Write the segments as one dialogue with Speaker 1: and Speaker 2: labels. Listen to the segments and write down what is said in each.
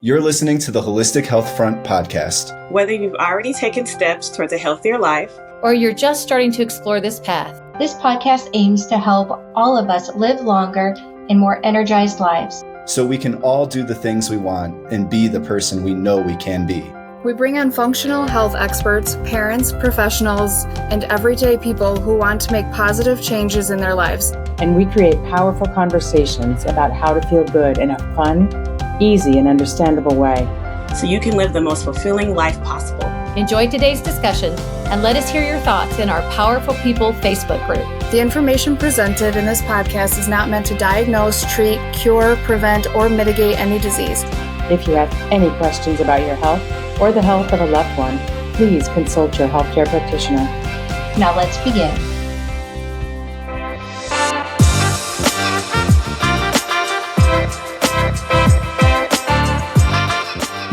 Speaker 1: You're listening to the Holistic Health Front podcast.
Speaker 2: Whether you've already taken steps towards a healthier life,
Speaker 3: or you're just starting to explore this path,
Speaker 4: this podcast aims to help all of us live longer and more energized lives,
Speaker 1: so we can all do the things we want and be the person we know we can be.
Speaker 5: We bring on functional health experts, parents, professionals, and everyday people who want to make positive changes in their lives.
Speaker 6: And we create powerful conversations about how to feel good in a fun, easy, and understandable way,
Speaker 2: so you can live the most fulfilling life possible.
Speaker 3: Enjoy today's discussion and let us hear your thoughts in our Powerful People Facebook group.
Speaker 5: The information presented in this podcast is not meant to diagnose, treat, cure, prevent, or mitigate any disease.
Speaker 6: If you have any questions about your health or the health of a loved one, please consult your healthcare practitioner.
Speaker 4: Now let's begin.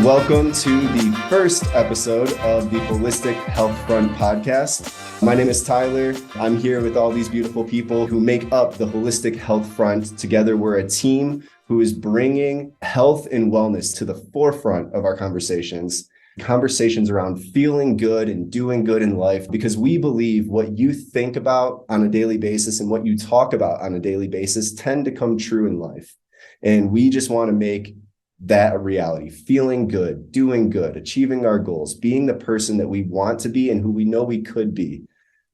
Speaker 1: Welcome to the first episode of the Holistic Health Front podcast. My name is Tyler. I'm here with all these beautiful people who make up the Holistic Health Front. Together, we're a team who is bringing health and wellness to the forefront of our conversations around feeling good and doing good in life, because we believe what you think about on a daily basis and what you talk about on a daily basis tend to come true in life. And we just want to make that a reality, feeling good, doing good, achieving our goals, being the person that we want to be and who we know we could be,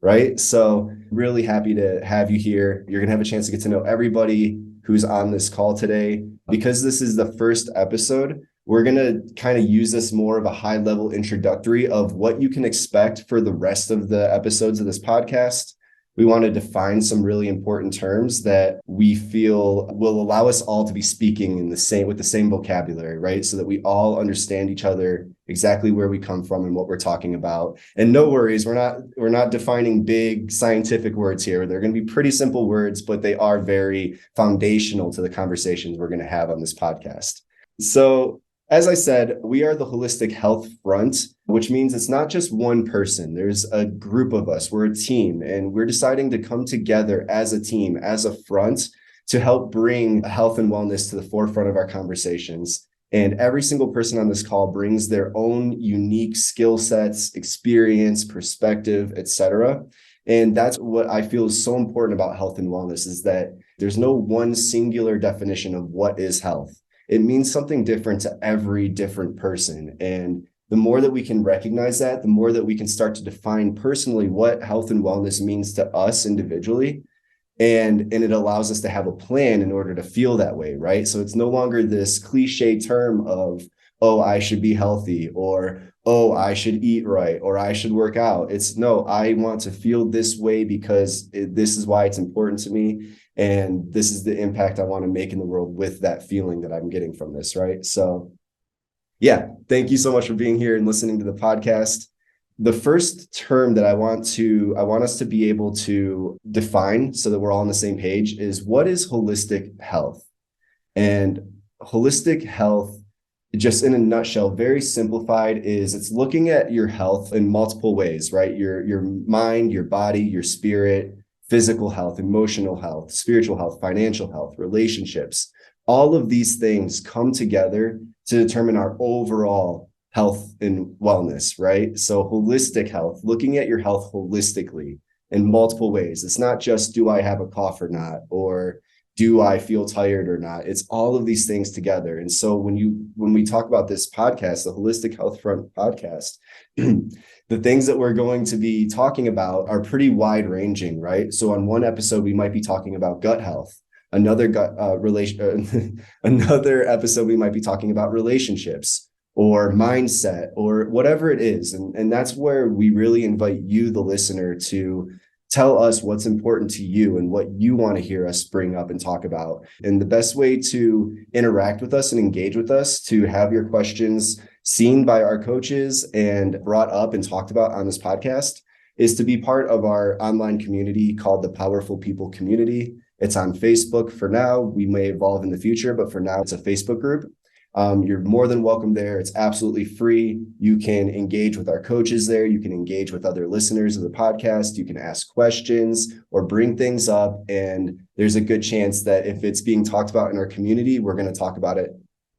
Speaker 1: right? So really happy to have you here. You're going to have a chance to get to know everybody who's on this call today. Because this is the first episode, we're going to kind of use this more of a high level introductory of what you can expect for the rest of the episodes of this podcast. We want to define some really important terms that we feel will allow us all to be speaking with the same vocabulary, right? So that we all understand each other, exactly where we come from and what we're talking about. And no worries, we're not defining big scientific words here. They're going to be pretty simple words, but they are very foundational to the conversations we're going to have on this podcast. So, as I said, we are the Holistic Health Front, which means it's not just one person. There's a group of us. We're a team, and we're deciding to come together as a team, as a front, to help bring health and wellness to the forefront of our conversations. And every single person on this call brings their own unique skill sets, experience, perspective, etc. And that's what I feel is so important about health and wellness, is that there's no one singular definition of what is health. It means something different to every different person. And the more that we can recognize that, the more that we can start to define personally what health and wellness means to us individually. And it allows us to have a plan in order to feel that way, right? So it's no longer this cliche term of, oh, I should be healthy, or, oh, I should eat right, or I should work out. It's no, I want to feel this way because this is why it's important to me. And this is the impact I want to make in the world with that feeling that I'm getting from this, right? So yeah, thank you so much for being here and listening to the podcast. The first term that I want us to be able to define so that we're all on the same page is, what is holistic health? And holistic health, just in a nutshell, very simplified, is it's looking at your health in multiple ways, right? Your mind, your body, your spirit, physical health, emotional health, spiritual health, financial health, relationships. All of these things come together to determine our overall health and wellness, right? So holistic health, looking at your health holistically in multiple ways. It's not just, do I have a cough or not, or do I feel tired or not? It's all of these things together. And so when we talk about this podcast, the Holistic Health Front podcast, the things that we're going to be talking about are pretty wide ranging, right? So on one episode, we might be talking about gut health. Another episode, we might be talking about relationships or mindset or whatever it is. And that's where we really invite you, the listener, to tell us what's important to you and what you want to hear us bring up and talk about. And the best way to interact with us and engage with us, to have your questions seen by our coaches and brought up and talked about on this podcast, is to be part of our online community called the Powerful People Community. It's on Facebook for now. We may evolve in the future, but for now, it's a Facebook group. You're more than welcome there. It's absolutely free. You can engage with our coaches there. You can engage with other listeners of the podcast. You can ask questions or bring things up. And there's a good chance that if it's being talked about in our community, we're going to talk about it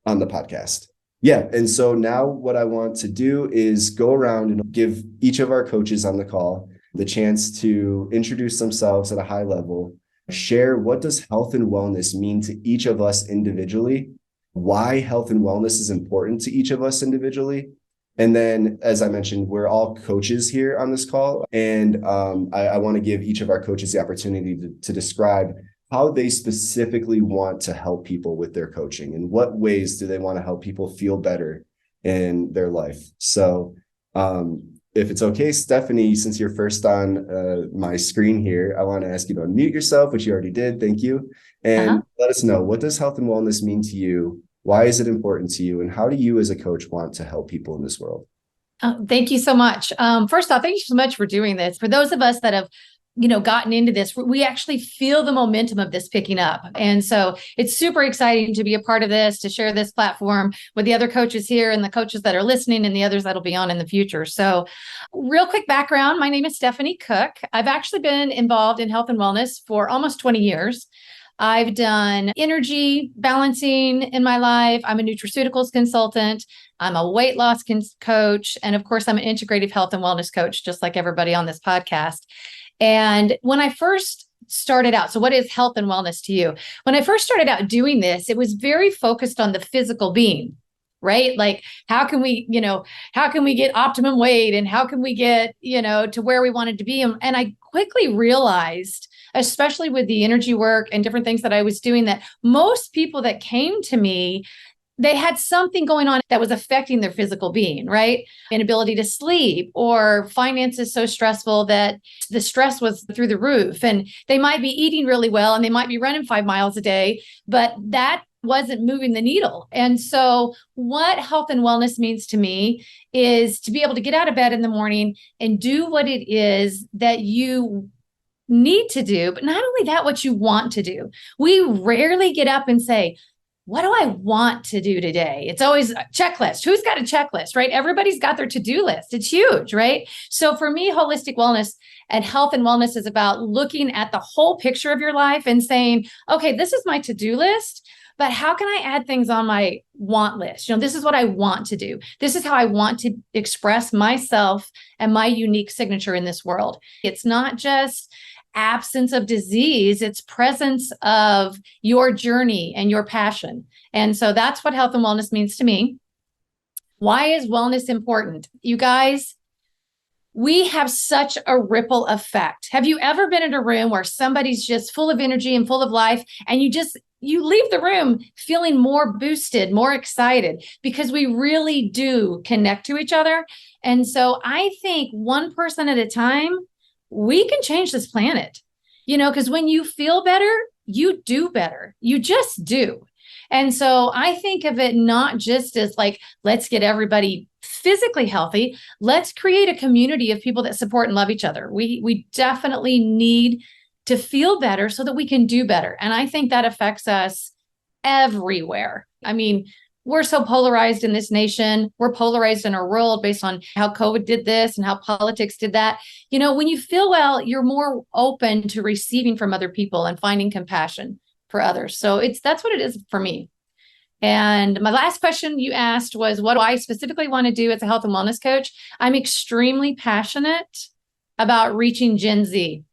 Speaker 1: on the podcast. Yeah. And so now what I want to do is go around and give each of our coaches on the call the chance to introduce themselves at a high level, share what does health and wellness mean to each of us individually, why health and wellness is important to each of us individually. And then, as I mentioned, we're all coaches here on this call. And I want to give each of our coaches the opportunity to describe how they specifically want to help people with their coaching and what ways do they want to help people feel better in their life. So if it's okay, Stephanie, since you're first on my screen here, I want to ask you to unmute yourself, which you already did. Thank you. And let us know, what does health and wellness mean to you? Why is it important to you? And how do you as a coach want to help people in this world?
Speaker 3: Thank you so much. First off, thank you so much for doing this. For those of us that have gotten into this, we actually feel the momentum of this picking up. And so it's super exciting to be a part of this, to share this platform with the other coaches here and the coaches that are listening and the others that'll be on in the future. So real quick background, my name is Stephanie Cook. I've actually been involved in health and wellness for almost 20 years. I've done energy balancing in my life. I'm a nutraceuticals consultant. I'm a weight loss coach. And of course, I'm an integrative health and wellness coach, just like everybody on this podcast. And when I first started out, so what is health and wellness to you? When I first started out doing this, it was very focused on the physical being, right? Like, how can we get optimum weight and how can we get, to where we wanted to be? And I quickly realized, especially with the energy work and different things that I was doing, that most people that came to me, they had something going on that was affecting their physical being, right? Inability to sleep, or finances so stressful that the stress was through the roof. And they might be eating really well and they might be running 5 miles a day, but that wasn't moving the needle. And so what health and wellness means to me is to be able to get out of bed in the morning and do what it is that you need to do, but not only that, what you want to do. We rarely get up and say, what do I want to do today? It's always a checklist. Who's got a checklist, right? Everybody's got their to-do list. It's huge, right? So for me, holistic wellness and health and wellness is about looking at the whole picture of your life and saying, okay, this is my to-do list, but how can I add things on my want list? This is what I want to do. This is how I want to express myself and my unique signature in this world. It's not just absence of disease, it's presence of your journey and your passion. And so that's what health and wellness means to me. Why is wellness important? You guys, we have such a ripple effect. Have you ever been in a room where somebody's just full of energy and full of life, and you leave the room feeling more boosted, more excited, because we really do connect to each other? And so I think one person at a time, we can change this planet, because when you feel better, you do better. You just do. And so I think of it not just as like, let's get everybody physically healthy. Let's create a community of people that support and love each other. We definitely need to feel better so that we can do better. And I think that affects us everywhere. I mean, we're so polarized in this nation. We're polarized in our world based on how COVID did this and how politics did that. When you feel well, you're more open to receiving from other people and finding compassion for others. So that's what it is for me. And my last question you asked was, what do I specifically want to do as a health and wellness coach? I'm extremely passionate about reaching Gen Z.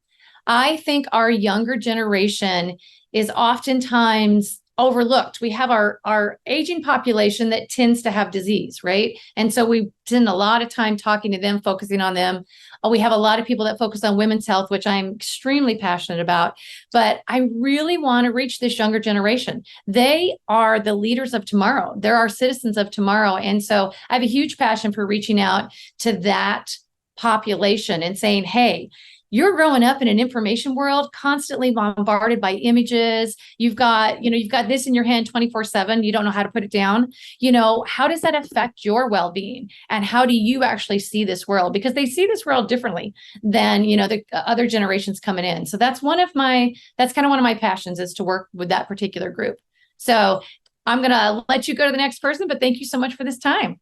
Speaker 3: I think our younger generation is oftentimes overlooked. We have our aging population that tends to have disease, right? And so we spend a lot of time talking to them, focusing on them. We have a lot of people that focus on women's health, which I'm extremely passionate about. But I really want to reach this younger generation. They are the leaders of tomorrow. They're our citizens of tomorrow. And so I have a huge passion for reaching out to that population and saying, hey, you're growing up in an information world constantly bombarded by images. You've got this in your hand 24/7. You don't know how to put it down. How does that affect your well-being? And how do you actually see this world? Because they see this world differently than, the other generations coming in. So that's kind of one of my passions, is to work with that particular group. So I'm going to let you go to the next person, but thank you so much for this time.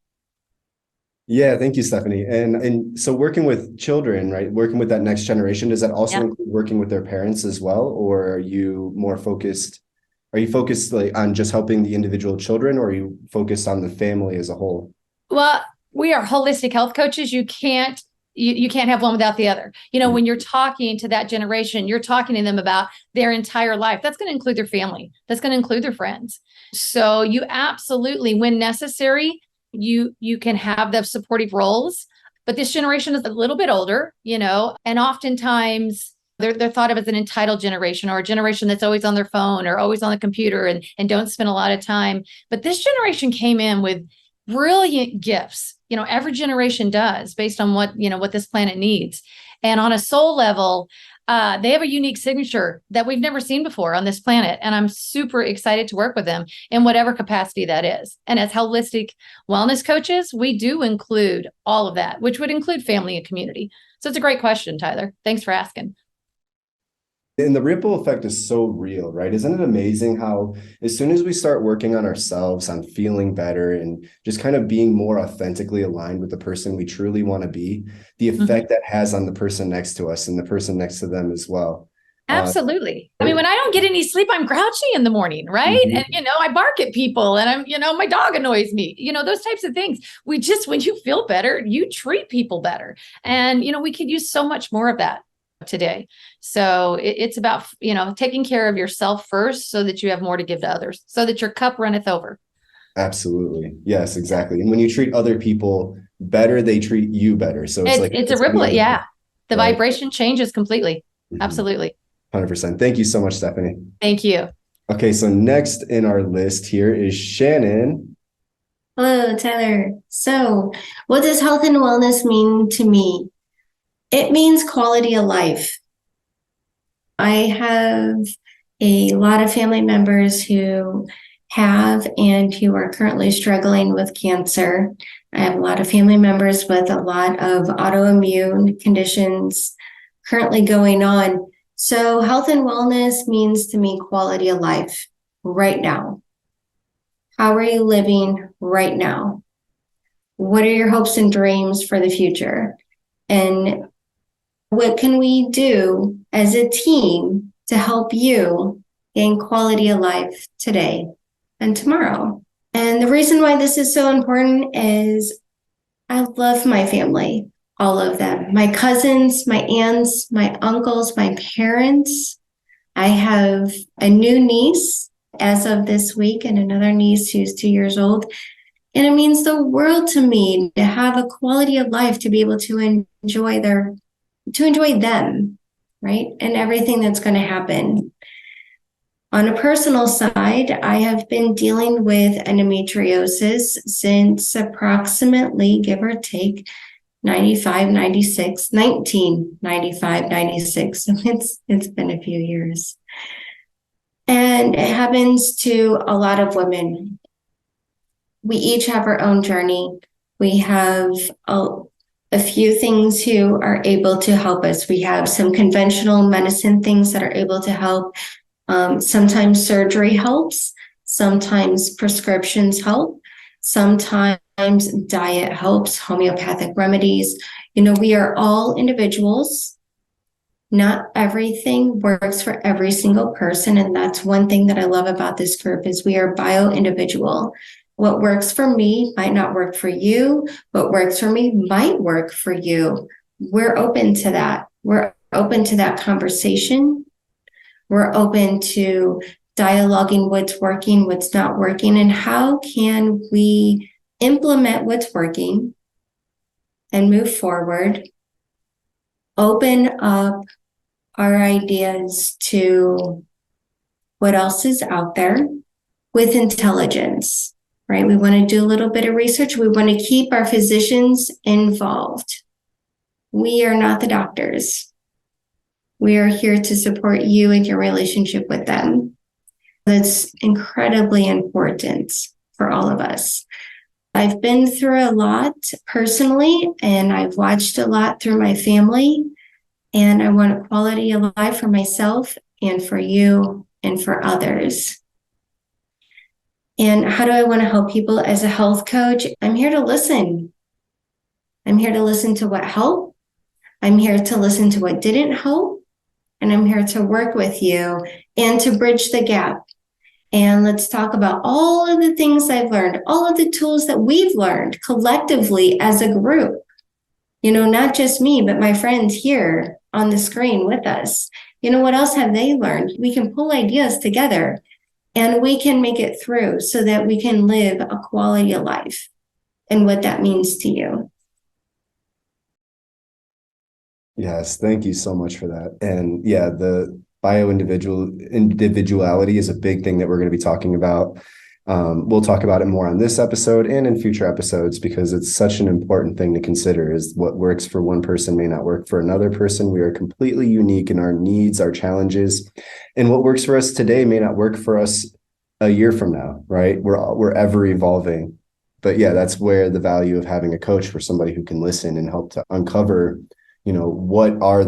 Speaker 1: Yeah, thank you, Stephanie. And so working with children, right? Working with that next generation, does that also include working with their parents as well? Or are you more focused Are you focused like on just helping the individual children, or are you focused on the family as a whole?
Speaker 3: Well, we are holistic health coaches. You can't have one without the other. When you're talking to that generation, you're talking to them about their entire life. That's going to include their family. That's going to include their friends. So you absolutely, when necessary, you can have the supportive roles. But this generation is a little bit older, and oftentimes they're thought of as an entitled generation, or a generation that's always on their phone or always on the computer and don't spend a lot of time. But this generation came in with brilliant gifts. Every generation does, based on what this planet needs. And on a soul level, they have a unique signature that we've never seen before on this planet. And I'm super excited to work with them in whatever capacity that is. And as holistic wellness coaches, we do include all of that, which would include family and community. So it's a great question, Tyler. Thanks for asking.
Speaker 1: And the ripple effect is so real, right? Isn't it amazing how as soon as we start working on ourselves, on feeling better and just kind of being more authentically aligned with the person we truly want to be, the effect that has on the person next to us and the person next to them as well.
Speaker 3: Absolutely. I mean, when I don't get any sleep, I'm grouchy in the morning, right? And, I bark at people and my dog annoys me, those types of things. When you feel better, you treat people better. And, we could use so much more of that today. So it's about, taking care of yourself first so that you have more to give to others, so that your cup runneth over.
Speaker 1: Absolutely. Yes, exactly. And when you treat other people better, they treat you better. So it's
Speaker 3: a ripple. Yeah. The vibration changes completely. Absolutely.
Speaker 1: 100%. Thank you so much, Stephanie.
Speaker 3: Thank you.
Speaker 1: Okay. So next in our list here is Shannon.
Speaker 7: Hello, Tyler. So what does health and wellness mean to me? It means quality of life. I have a lot of family members who have and who are currently struggling with cancer. I have a lot of family members with a lot of autoimmune conditions currently going on. So health and wellness means to me quality of life right now. How are you living right now? What are your hopes and dreams for the future? And what can we do as a team to help you gain quality of life today and tomorrow? And the reason why this is so important is I love my family, all of them, my cousins, my aunts, my uncles, my parents. I have a new niece as of this week and another niece who's 2 years old. And it means the world to me to have a quality of life, to be able to enjoy them, right? And everything that's going to happen. On a personal side, I have been dealing with endometriosis since approximately, give or take, 1995, 96. It's been a few years. And it happens to a lot of women. We each have our own journey. We have a few things who are able to help us. We have some conventional medicine things that are able to help. Sometimes surgery helps. Sometimes prescriptions help. Sometimes diet helps, homeopathic remedies. We are all individuals. Not everything works for every single person. And that's one thing that I love about this group is we are bio-individual. What works for me might not work for you. What works for me might work for you. We're open to that. We're open to that conversation. We're open to dialoguing what's working, what's not working, and how can we implement what's working and move forward, open up our ideas to what else is out there with intelligence, right? We want to do a little bit of research. We want to keep our physicians involved. We are not the doctors. We are here to support you in your relationship with them. That's incredibly important for all of us. I've been through a lot personally, and I've watched a lot through my family, and I want a quality of life for myself and for you and for others. And how do I want to help people as a health coach? I'm here to listen. I'm here to listen to what helped. I'm here to listen to what didn't help. And I'm here to work with you and to bridge the gap. And let's talk about all of the things I've learned, all of the tools that we've learned collectively as a group. Not just me, but my friends here on the screen with us. What else have they learned? We can pull ideas together and we can make it through so that we can live a quality of life and what that means to you.
Speaker 1: Yes, thank you so much for that. And yeah, the individuality is a big thing that we're going to be talking about. We'll talk about it more on this episode and in future episodes because it's such an important thing to consider. Is what works for one person may not work for another person. We are completely unique in our needs, our challenges, and what works for us today may not work for us a year from now, right? We're ever evolving. But yeah, that's where the value of having a coach, for somebody who can listen and help to uncover, what are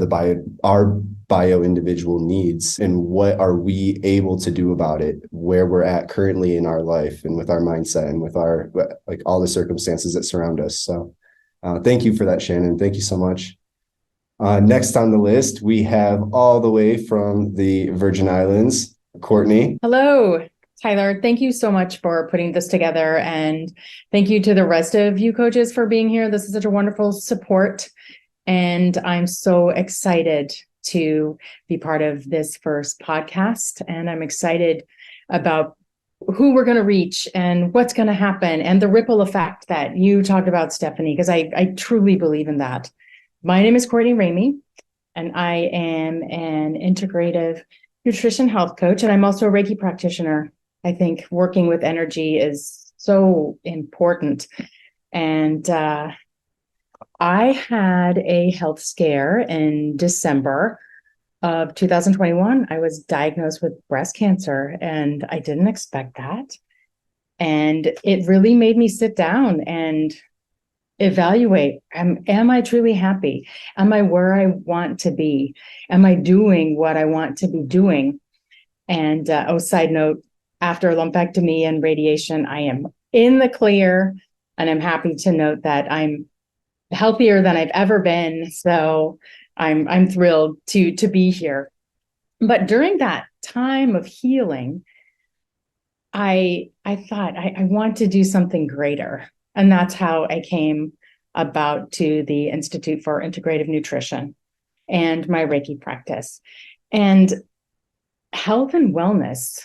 Speaker 1: our bio individual needs and what are we able to do about it, where we're at currently in our life and with our mindset and with our, like, all the circumstances that surround us. So thank you for that, Shannon. Thank you so much. Next on the list, we have all the way from the Virgin Islands, Courtney.
Speaker 6: Hello, Tyler. Thank you so much for putting this together. And thank you to the rest of you coaches for being here. This is such a wonderful support. And I'm so excited to be part of this first podcast. And I'm excited about who we're going to reach and what's going to happen and the ripple effect that you talked about, Stephanie, because I truly believe in that. My name is Courtney Ramey, and I am an integrative nutrition health coach. And I'm also a Reiki practitioner. I think working with energy is so important. And I had a health scare in December of 2021. I was diagnosed with breast cancer, and I didn't expect that. And it really made me sit down and evaluate, am I truly happy? Am I where I want to be? Am I doing what I want to be doing? And side note, after a lumpectomy and radiation, I am in the clear, and I'm happy to note that I'm healthier than I've ever been. So I'm thrilled to be here. But during that time of healing, I thought I want to do something greater. And that's how I came about to the Institute for Integrative Nutrition and my Reiki practice. And health and wellness,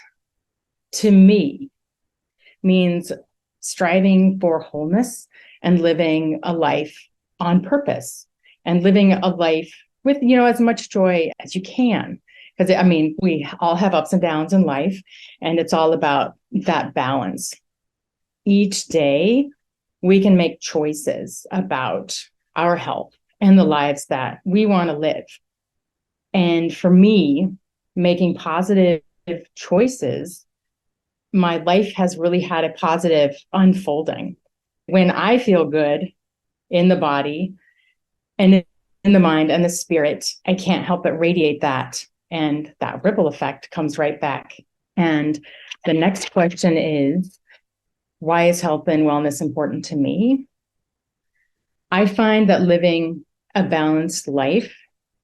Speaker 6: to me, means striving for wholeness and living a life on purpose and living a life with, as much joy as you can. Because we all have ups and downs in life, and it's all about that balance. Each day, we can make choices about our health and the lives that we want to live. And for me, making positive choices, my life has really had a positive unfolding. When I feel good in the body and in the mind and the spirit, I can't help but radiate that. And that ripple effect comes right back. And the next question is, why is health and wellness important to me? I find that living a balanced life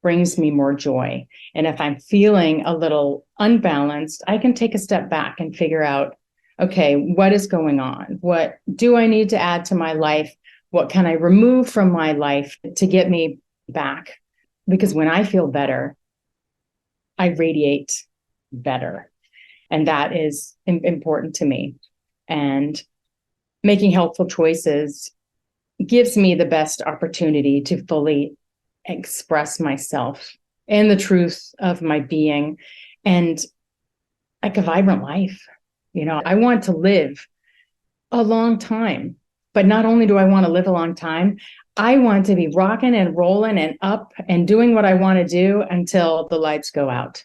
Speaker 6: brings me more joy. And if I'm feeling a little unbalanced, I can take a step back and figure out, okay, what is going on? What do I need to add to my life? What can I remove from my life to get me back? Because when I feel better, I radiate better. And that is important to me. And making helpful choices gives me the best opportunity to fully express myself and the truth of my being and like a vibrant life. I want to live a long time, but not only do I want to live a long time, I want to be rocking and rolling and up and doing what I want to do until the lights go out.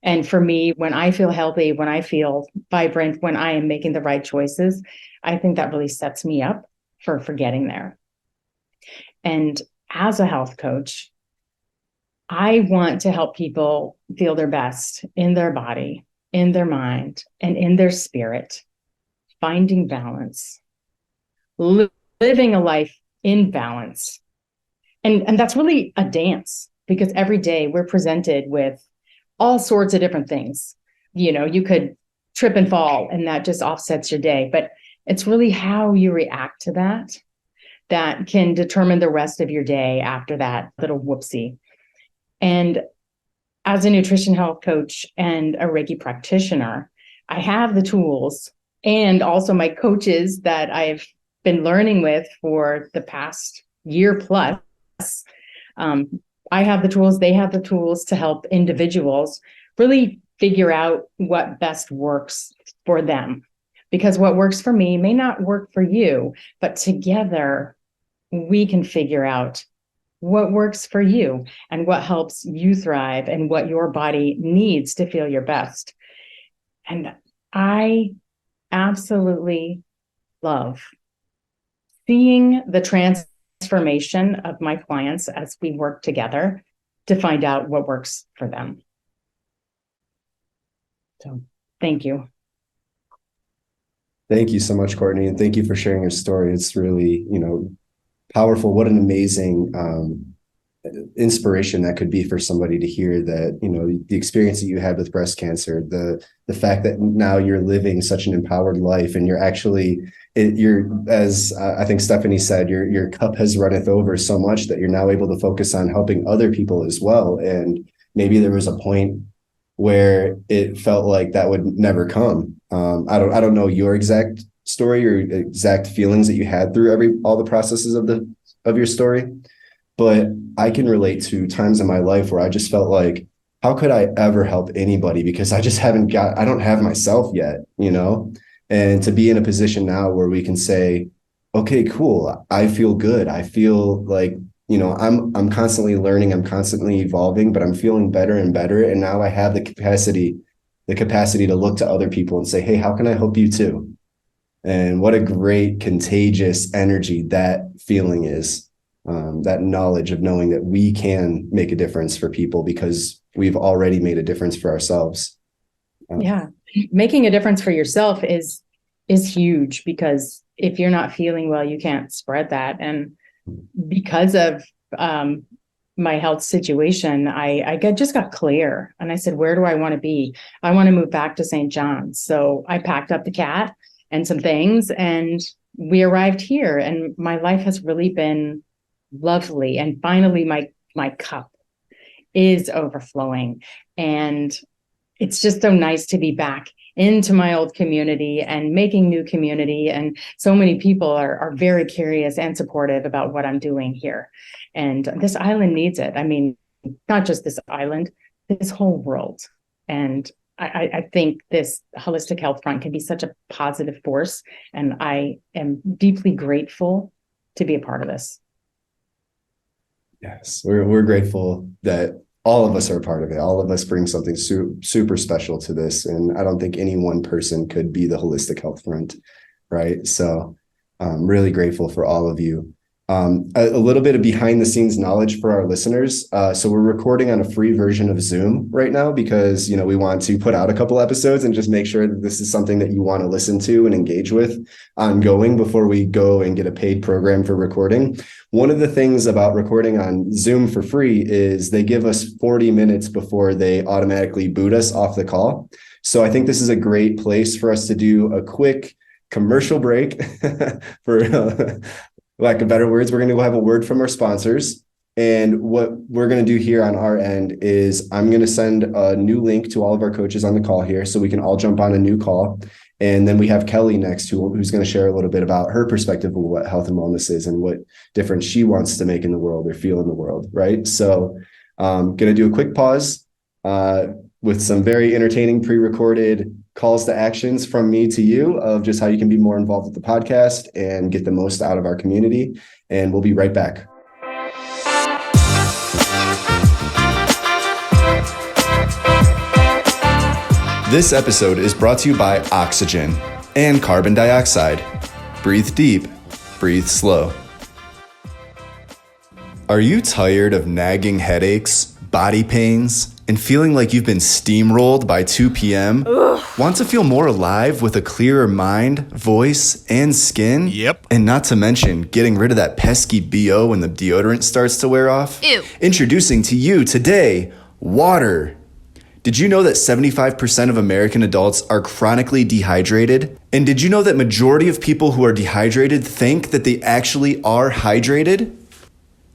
Speaker 6: And for me, when I feel healthy, when I feel vibrant, when I am making the right choices, I think that really sets me up for getting there. And as a health coach, I want to help people feel their best in their body, in their mind, and in their spirit, finding balance, living a life in balance. And that's really a dance, because every day we're presented with all sorts of different things. You could trip and fall, and that just offsets your day. But it's really how you react to that that can determine the rest of your day after that little whoopsie. And as a nutrition health coach and a Reiki practitioner, I have the tools and also my coaches that I've been learning with for the past year plus. I have the tools, they have the tools to help individuals really figure out what best works for them. Because what works for me may not work for you, but together we can figure out what works for you and what helps you thrive and what your body needs to feel your best. And I absolutely love seeing the transformation of my clients as we work together to find out what works for them. So thank you.
Speaker 1: Thank you so much, Courtney. And thank you for sharing your story. It's really, powerful. What an amazing inspiration that could be for somebody to hear that, the experience that you had with breast cancer, the fact that now you're living such an empowered life and you're actually, as I think Stephanie said, your cup has runneth over so much that you're now able to focus on helping other people as well. And maybe there was a point where it felt like that would never come. I don't know your exact story or exact feelings that you had through all the processes of your story, but I can relate to times in my life where I just felt like, how could I ever help anybody? Because I just I don't have myself yet, and to be in a position now where we can say, okay, cool. I feel good. I feel like, I'm constantly learning, I'm constantly evolving, but I'm feeling better and better. And now I have the capacity to look to other people and say, hey, how can I help you too? And what a great contagious energy that feeling is, that knowledge of knowing that we can make a difference for people because we've already made a difference for ourselves.
Speaker 6: Yeah. Making a difference for yourself is huge, because if you're not feeling well, you can't spread that. And because of my health situation, I just got clear and I said, where do I want to be? I want to move back to St. John's. So I packed up the cat and some things and we arrived here, and my life has really been lovely. And finally, my cup is overflowing, and it's just so nice to be back into my old community and making new community. And so many people are very curious and supportive about what I'm doing here. And this island needs it. I mean, not just this island, this whole world. And I think this holistic health front can be such a positive force. And I am deeply grateful to be a part of this.
Speaker 1: Yes, we're grateful that all of us are a part of it. All of us bring something super special to this. And I don't think any one person could be the holistic health front, right? So I'm really grateful for all of you. A little bit of behind the scenes knowledge for our listeners. So we're recording on a free version of Zoom right now because, we want to put out a couple episodes and just make sure that this is something that you want to listen to and engage with ongoing before we go and get a paid program for recording. One of the things about recording on Zoom for free is they give us 40 minutes before they automatically boot us off the call. So I think this is a great place for us to do a quick commercial break for lack of better words. We're going to go have a word from our sponsors. And what we're going to do here on our end is I'm going to send a new link to all of our coaches on the call here so we can all jump on a new call. And then we have Kelly next, who's going to share a little bit about her perspective of what health and wellness is and what difference she wants to make in the world or feel in the world, right? So I'm going to do a quick pause with some very entertaining pre-recorded calls to actions from me to you of just how you can be more involved with the podcast and get the most out of our community. And we'll be right back. This episode is brought to you by oxygen and carbon dioxide. Breathe deep, breathe slow. Are you tired of nagging headaches, body pains, and feeling like you've been steamrolled by 2 p.m.?
Speaker 8: Ugh.
Speaker 1: Want to feel more alive with a clearer mind, voice, and skin?
Speaker 8: Yep.
Speaker 1: And not to mention getting rid of that pesky BO when the deodorant starts to wear off?
Speaker 8: Ew.
Speaker 1: Introducing to you today, water. Did you know that 75% of American adults are chronically dehydrated? And did you know that majority of people who are dehydrated think that they actually are hydrated?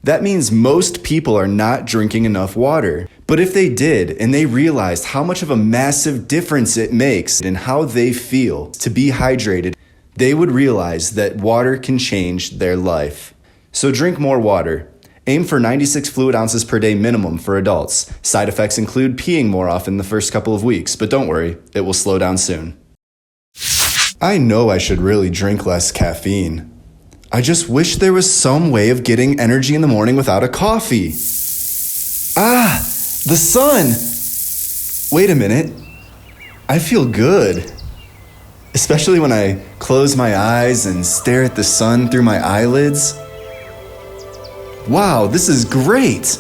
Speaker 1: That means most people are not drinking enough water. But if they did, and they realized how much of a massive difference it makes in how they feel to be hydrated, they would realize that water can change their life. So drink more water. Aim for 96 fluid ounces per day minimum for adults. Side effects include peeing more often the first couple of weeks, but don't worry, it will slow down soon. I know I should really drink less caffeine. I just wish there was some way of getting energy in the morning without a coffee. The sun! Wait a minute. I feel good. Especially when I close my eyes and stare at the sun through my eyelids. Wow, this is great!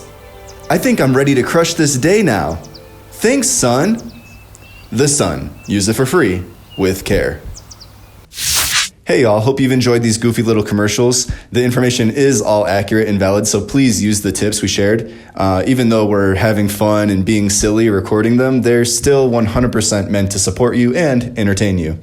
Speaker 1: I think I'm ready to crush this day now. Thanks, sun! The Sun. Use it for free, with care. Hey y'all, hope you've enjoyed these goofy little commercials. The information is all accurate and valid, so please use the tips we shared. Even though we're having fun and being silly recording them, they're still 100% meant to support you and entertain you.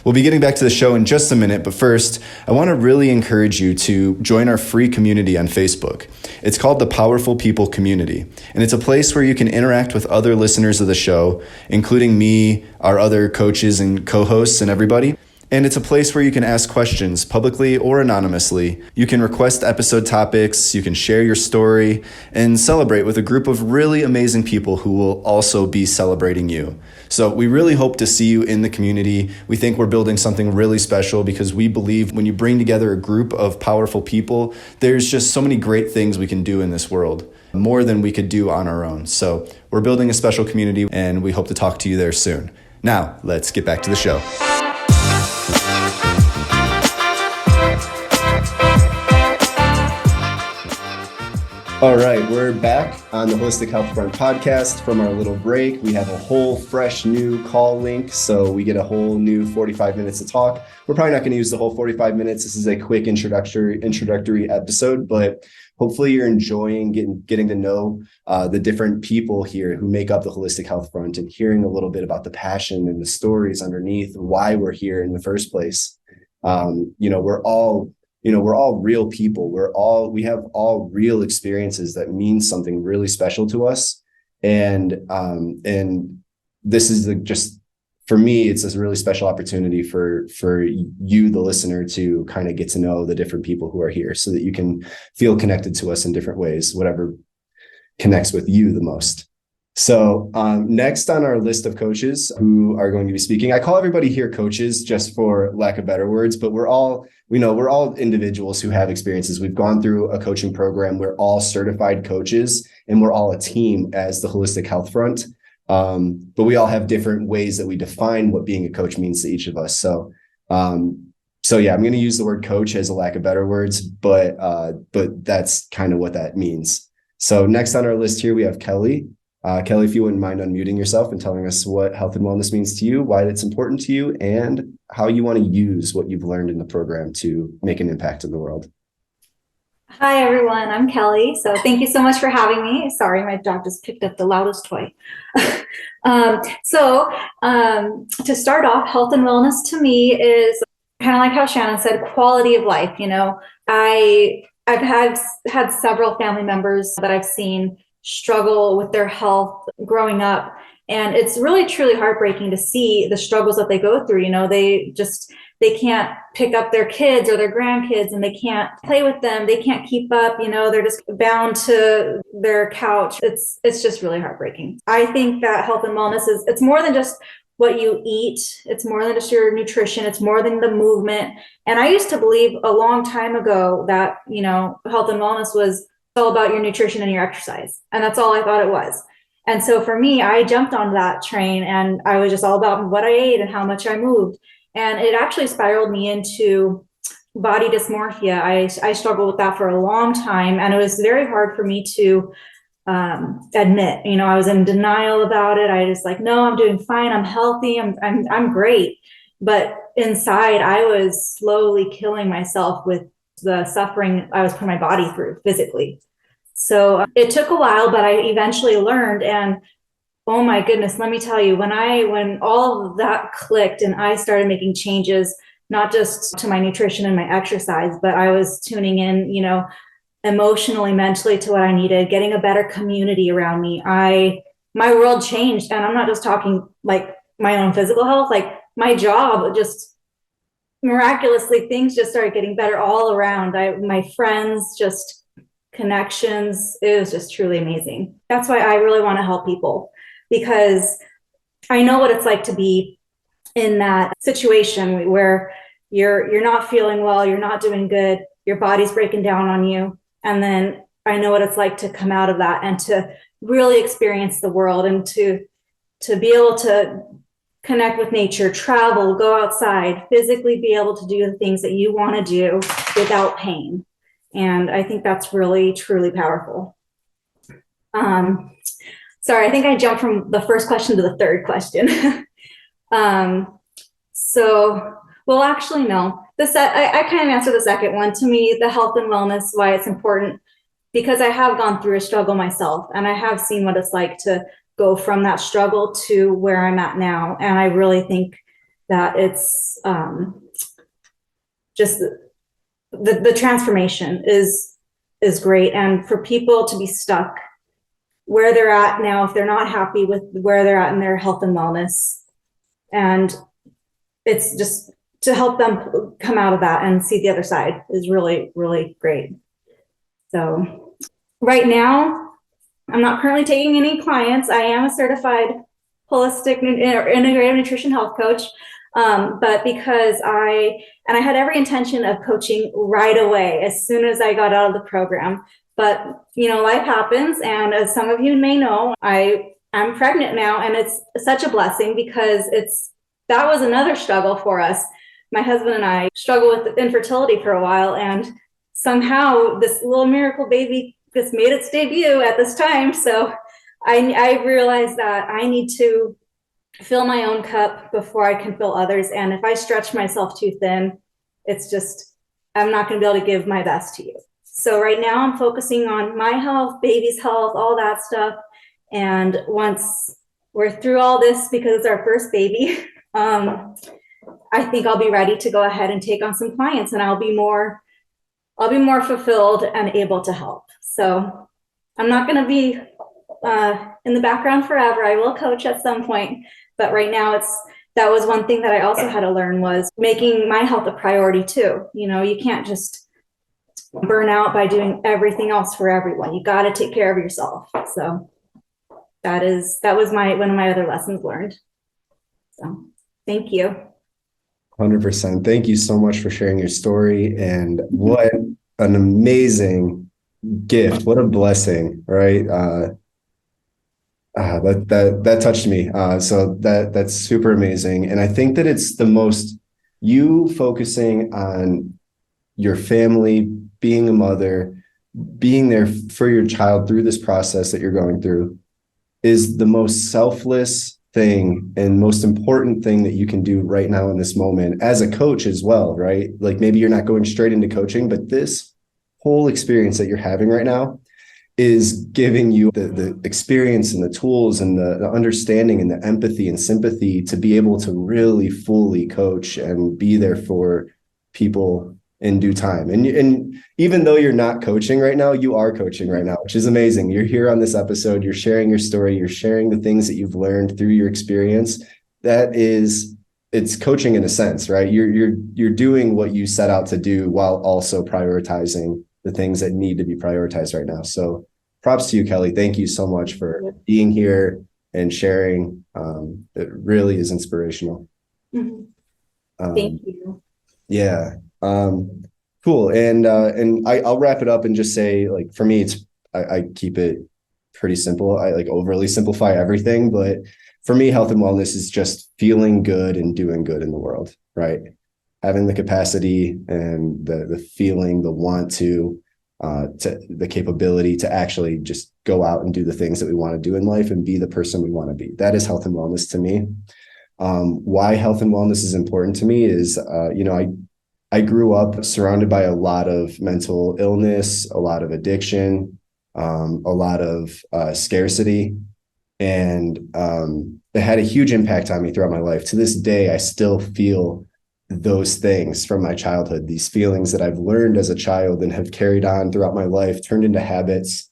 Speaker 1: We'll be getting back to the show in just a minute, but first, I want to really encourage you to join our free community on Facebook. It's called the Powerful People Community, and it's a place where you can interact with other listeners of the show, including me, our other coaches and co-hosts and everybody. And it's a place where you can ask questions publicly or anonymously. You can request episode topics, you can share your story, and celebrate with a group of really amazing people who will also be celebrating you. So we really hope to see you in the community. We think we're building something really special because we believe when you bring together a group of powerful people, there's just so many great things we can do in this world, more than we could do on our own. So we're building a special community and we hope to talk to you there soon. Now, let's get back to the show. All right, we're back on the Holistic Health Front podcast from our little break. We have a whole fresh new call link, so we get a whole new 45 minutes to talk. We're probably not going to use the whole 45 minutes. This is a quick introductory episode, but hopefully you're enjoying getting to know the different people here who make up the Holistic Health Front and hearing a little bit about the passion and the stories underneath why we're here in the first place. We're all real people. We have all real experiences that mean something really special to us. And this is just, for me, it's a really special opportunity for you, the listener, to kind of get to know the different people who are here so that you can feel connected to us in different ways, whatever connects with you the most. So next on our list of coaches who are going to be speaking, I call everybody here coaches just for lack of better words, but we're all individuals who have experiences. We've gone through a coaching program. We're all certified coaches and we're all a team as the Holistic Health Front. But we all have different ways that we define what being a coach means to each of us. So yeah, I'm going to use the word coach as a lack of better words, but that's kind of what that means. So next on our list here, we have Kelly. Kelly, if you wouldn't mind unmuting yourself and telling us what health and wellness means to you, why it's important to you, and how you want to use what you've learned in the program to make an impact in the world.
Speaker 8: Hi, everyone. I'm Kelly. So thank you so much for having me. Sorry, my dog just picked up the loudest toy. To start off, health and wellness to me is kind of like how Shannon said, quality of life. I've had several family members that I've seen struggle with their health growing up. And it's really, truly heartbreaking to see the struggles that they go through. They can't pick up their kids or their grandkids and they can't play with them. They can't keep up, they're just bound to their couch. It's just really heartbreaking. I think that health and wellness it's more than just what you eat. It's more than just your nutrition. It's more than the movement. And I used to believe a long time ago that, health and wellness was all about your nutrition and your exercise. And that's all I thought it was. And so for me, I jumped on that train and I was just all about what I ate and how much I moved. And it actually spiraled me into body dysmorphia. I struggled with that for a long time. And it was very hard for me to admit, I was in denial about it. I was like, no, I'm doing fine. I'm healthy. I'm great. But inside I was slowly killing myself with the suffering I was putting my body through physically. So it took a while, but I eventually learned. And oh my goodness, let me tell you, when all of that clicked and I started making changes, not just to my nutrition and my exercise, but I was tuning in, emotionally, mentally to what I needed, getting a better community around me. My world changed. And I'm not just talking like my own physical health, like my job, just miraculously things just started getting better all around. My friends, just connections, it was just truly amazing. That's why I really want to help people, because I know what it's like to be in that situation where you're not feeling well, you're not doing good, your body's breaking down on you. And then I know what it's like to come out of that and to really experience the world and to be able to connect with nature, travel, go outside, physically be able to do the things that you want to do without pain. And I think that's really, truly powerful. Sorry, I think I jumped from the first question to the third question. Well, actually, no. I kind of answered the second one. To me, the health and wellness, why it's important, because I have gone through a struggle myself, and I have seen what it's like to go from that struggle to where I'm at now. And I really think that it's just the transformation is great. And for people to be stuck where they're at now, if they're not happy with where they're at in their health and wellness, and it's just to help them come out of that and see the other side is really, really great. So right now, I'm not currently taking any clients. I am a certified holistic integrative nutrition health coach. But because I had every intention of coaching right away as soon as I got out of the program. But, life happens. And as some of you may know, I'm pregnant now, and it's such a blessing because that was another struggle for us. My husband and I struggled with infertility for a while, and somehow this little miracle baby just made its debut at this time. So I realized that I need to fill my own cup before I can fill others. And if I stretch myself too thin, I'm not going to be able to give my best to you. So right now I'm focusing on my health, baby's health, all that stuff. And once we're through all this, because it's our first baby, I think I'll be ready to go ahead and take on some clients, and I'll be more fulfilled and able to help. So I'm not going to be in the background forever. I will coach at some point, but right now that was one thing that I also had to learn, was making my health a priority too. You can't just burn out by doing everything else for everyone. You got to take care of yourself. So that was one of my other lessons learned. So thank you.
Speaker 1: 100%. Thank you so much for sharing your story, and what an amazing gift. What a blessing, right? That touched me. So that's super amazing. And I think that it's the most, you focusing on your family, being a mother, being there for your child through this process that you're going through, is the most selfless thing and most important thing that you can do right now in this moment as a coach as well, right? Like maybe you're not going straight into coaching, but this whole experience that you're having right now is giving you the experience and the tools and the understanding and the empathy and sympathy to be able to really fully coach and be there for people in due time. And even though you're not coaching right now, you are coaching right now, which is amazing. You're here on this episode, you're sharing your story, you're sharing the things that you've learned through your experience. It's coaching in a sense, right? You're doing what you set out to do while also prioritizing the things that need to be prioritized right now. So props to you, Kelly. Thank you so much for being here and sharing. It really is inspirational.
Speaker 8: Mm-hmm. Thank you.
Speaker 1: Yeah. Cool. And I'll wrap it up and just say, like, for me, I keep it pretty simple. I overly simplify everything, but for me, health and wellness is just feeling good and doing good in the world, right? Having the capacity and the feeling, the want to the capability to actually just go out and do the things that we want to do in life and be the person we want to be. That is health and wellness to me. Why health and wellness is important to me is, I grew up surrounded by a lot of mental illness, a lot of addiction, a lot of scarcity. And it had a huge impact on me throughout my life. To this day, I still feel those things from my childhood, these feelings that I've learned as a child and have carried on throughout my life, turned into habits,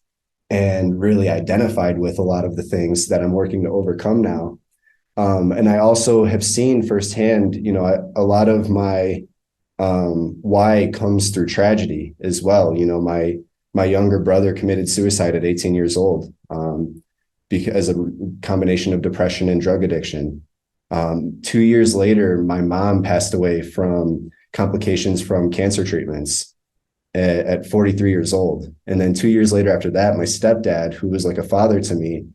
Speaker 1: and really identified with a lot of the things that I'm working to overcome now. And I also have seen firsthand, a lot of my why comes through tragedy as well. My younger brother committed suicide at 18 years old because of a combination of depression and drug addiction. 2 years later, my mom passed away from complications from cancer treatments at 43 years old. And then 2 years later after that, my stepdad, who was like a father to me,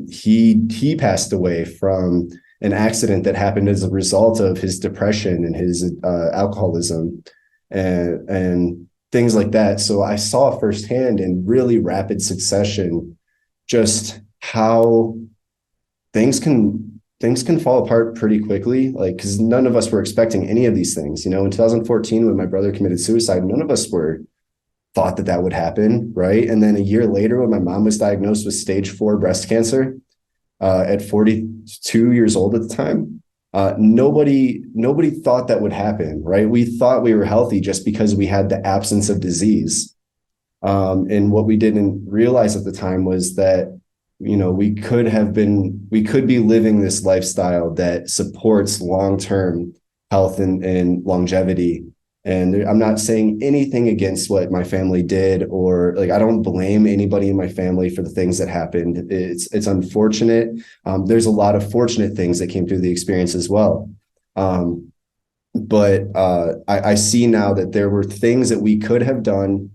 Speaker 1: he passed away from an accident that happened as a result of his depression and his alcoholism and things like that. So I saw firsthand in really rapid succession just how things can fall apart pretty quickly, like, because none of us were expecting any of these things. In 2014, when my brother committed suicide, none of us thought that would happen, right? And then a year later, when my mom was diagnosed with stage 4 breast cancer at 42 years old at the time, nobody thought that would happen, right? We thought we were healthy just because we had the absence of disease. And what we didn't realize at the time was that we could be living this lifestyle that supports long-term health and longevity. And I'm not saying anything against what my family did, or like, I don't blame anybody in my family for the things that happened. It's unfortunate. There's a lot of fortunate things that came through the experience as well. But I see now that there were things that we could have done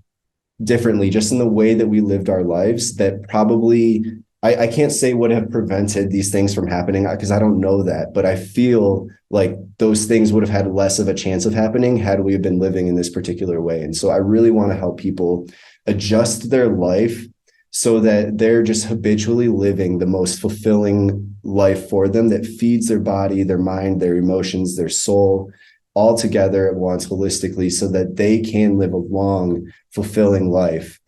Speaker 1: differently just in the way that we lived our lives that probably, I can't say would have prevented these things from happening because I don't know that, but I feel like those things would have had less of a chance of happening had we been living in this particular way. And so I really want to help people adjust their life so that they're just habitually living the most fulfilling life for them that feeds their body, their mind, their emotions, their soul, all together at once holistically, so that they can live a long, fulfilling life.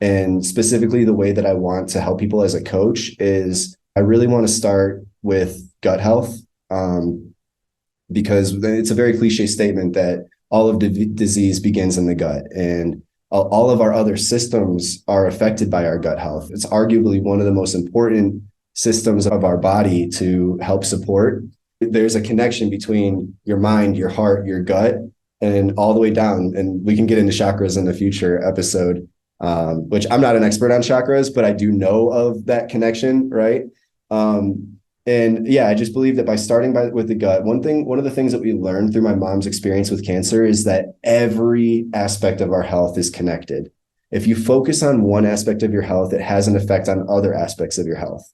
Speaker 1: And specifically, the way that I want to help people as a coach is I really want to start with gut health, because it's a very cliche statement that all of the disease begins in the gut, and all of our other systems are affected by our gut health. It's arguably one of the most important systems of our body to help support. There's a connection between your mind, your heart, your gut, and all the way down. And we can get into chakras in a future episode, which I'm not an expert on chakras, but I do know of that connection, right? And yeah, I just believe that by starting with the gut, one of the things that we learned through my mom's experience with cancer is that every aspect of our health is connected. If you focus on one aspect of your health, it has an effect on other aspects of your health.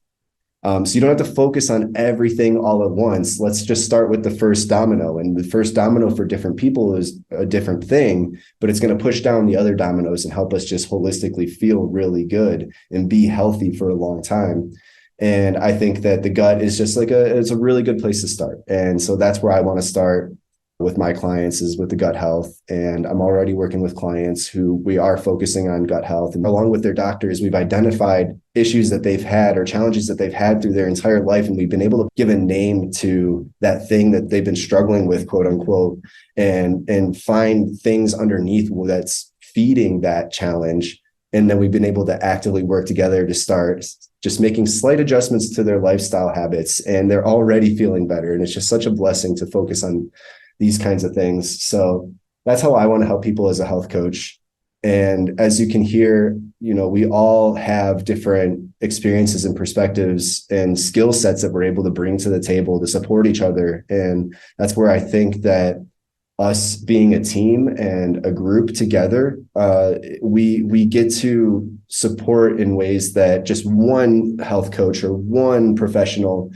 Speaker 1: So you don't have to focus on everything all at once. Let's just start with the first domino. And the first domino for different people is a different thing, but it's going to push down the other dominoes and help us just holistically feel really good and be healthy for a long time. And I think that the gut is just it's a really good place to start. And so that's where I want to start with my clients, is with the gut health. And I'm already working with clients who we are focusing on gut health. And along with their doctors, we've identified issues that they've had or challenges that they've had through their entire life. And we've been able to give a name to that thing that they've been struggling with, quote unquote, and find things underneath that's feeding that challenge. And then we've been able to actively work together to start just making slight adjustments to their lifestyle habits. And they're already feeling better. And it's just such a blessing to focus on these kinds of things. So that's how I want to help people as a health coach. And as you can hear, we all have different experiences and perspectives and skill sets that we're able to bring to the table to support each other. And that's where I think that us being a team and a group together, we get to support in ways that just one health coach or one professional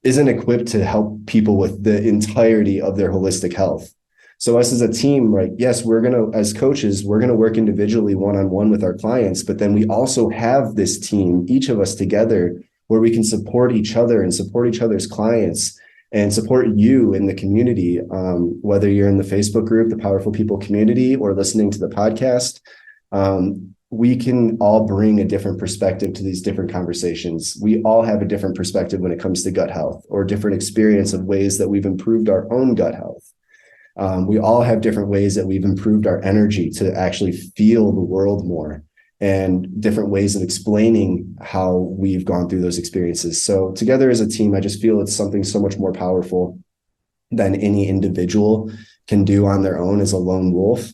Speaker 1: isn't equipped to help people with the entirety of their holistic health. So us as a team, right? Yes, as coaches, we're going to work individually one-on-one with our clients, but then we also have this team, each of us together, where we can support each other and support each other's clients and support you in the community, whether you're in the Facebook group, the Powerful People community, or listening to the podcast. We can all bring a different perspective to these different conversations. We all have a different perspective when it comes to gut health, or different experience of ways that we've improved our own gut health. We all have different ways that we've improved our energy to actually feel the world more, and different ways of explaining how we've gone through those experiences. So together as a team, I just feel it's something so much more powerful than any individual can do on their own as a lone wolf.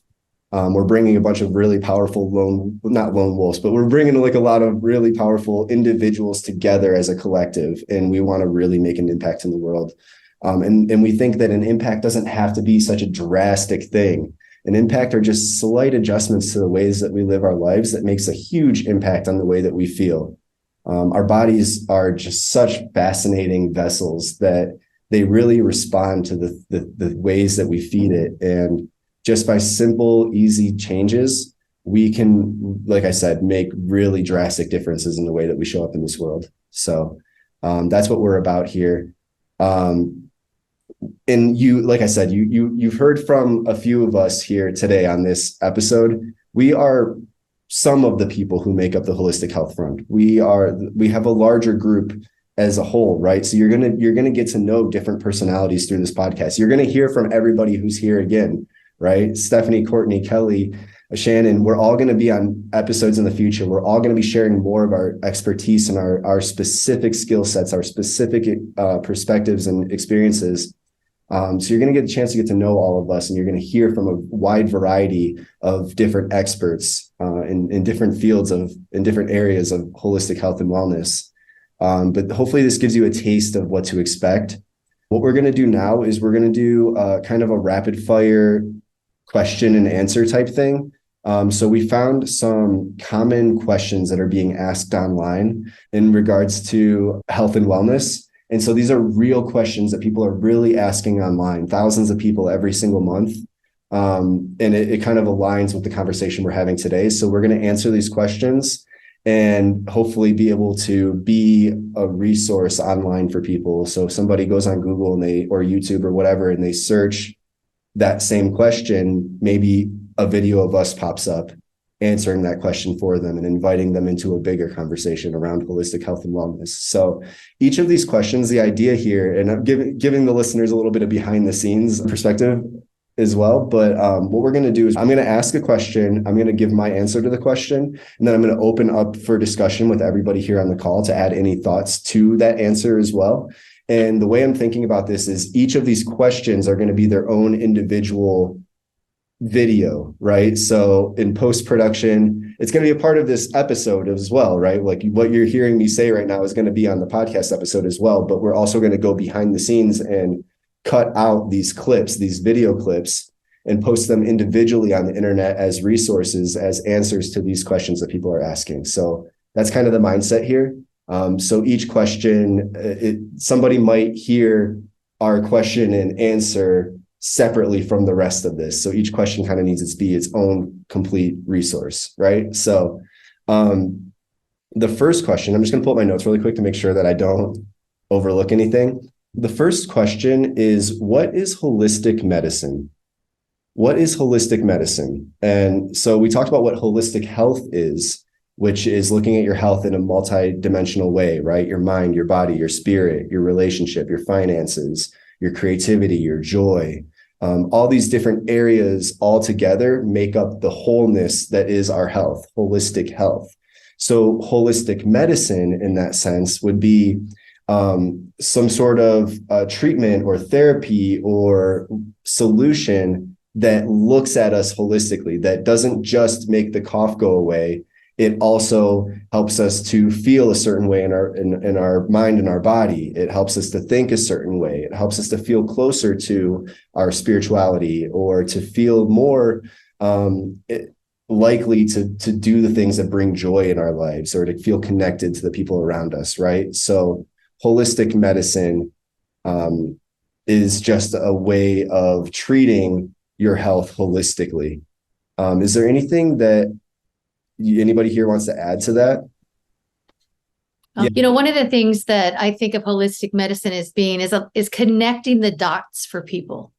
Speaker 1: We're bringing a bunch of really powerful not lone wolves, but we're bringing like a lot of really powerful individuals together as a collective, and we want to really make an impact in the world. And we think that an impact doesn't have to be such a drastic thing. An impact are just slight adjustments to the ways that we live our lives that makes a huge impact on the way that we feel. Our bodies are just such fascinating vessels that they really respond to the ways that we feed it. And just by simple, easy changes, we can, like I said, make really drastic differences in the way that we show up in this world. So that's what we're about here. And you, like I said, you've heard from a few of us here today on this episode. We are some of the people who make up the Holistic Health Front. We have a larger group as a whole, right? So you're gonna get to know different personalities through this podcast. You're gonna hear from everybody who's here again, right? Stephanie, Courtney, Kelly, Shannon, we're all going to be on episodes in the future. We're all going to be sharing more of our expertise and our specific skill sets, our specific perspectives and experiences. So you're going to get a chance to get to know all of us, and you're going to hear from a wide variety of different experts in different fields in different areas of holistic health and wellness. But hopefully this gives you a taste of what to expect. What we're going to do now is we're going to do kind of a rapid fire question and answer type thing. So we found some common questions that are being asked online in regards to health and wellness. And so these are real questions that people are really asking online, thousands of people every single month. And it kind of aligns with the conversation we're having today. So we're going to answer these questions and hopefully be able to be a resource online for people. So if somebody goes on Google or YouTube or whatever, and they search that same question, maybe a video of us pops up answering that question for them and inviting them into a bigger conversation around holistic health and wellness. So each of these questions, the idea here, and I'm giving the listeners a little bit of behind the scenes perspective as well. But what we're going to do is I'm going to ask a question. I'm going to give my answer to the question, and then I'm going to open up for discussion with everybody here on the call to add any thoughts to that answer as well. And the way I'm thinking about this is each of these questions are going to be their own individual video, right? So in post-production, it's going to be a part of this episode as well, right? Like what you're hearing me say right now is going to be on the podcast episode as well, but we're also going to go behind the scenes and cut out these clips, these video clips, and post them individually on the internet as resources, as answers to these questions that people are asking. So that's kind of the mindset here. So each question, somebody might hear our question and answer separately from the rest of this. So each question kind of needs to be its own complete resource, right? So the first question, I'm just going to pull up my notes really quick to make sure that I don't overlook anything. The first question is, what is holistic medicine? What is holistic medicine? And so we talked about what holistic health is, which is looking at your health in a multi-dimensional way, right? Your mind, your body, your spirit, your relationship, your finances, your creativity, your joy. All these different areas all together make up the wholeness that is our health, holistic health. So holistic medicine in that sense would be some sort of treatment or therapy or solution that looks at us holistically, that doesn't just make the cough go away. It also helps us to feel a certain way in our mind and our body. It helps us to think a certain way. It helps us to feel closer to our spirituality, or to feel more likely to do the things that bring joy in our lives, or to feel connected to the people around us, right? So holistic medicine is just a way of treating your health holistically. Is there anything that anybody here wants to add to that?
Speaker 3: You know, one of the things that I think of holistic medicine as being is connecting the dots for people.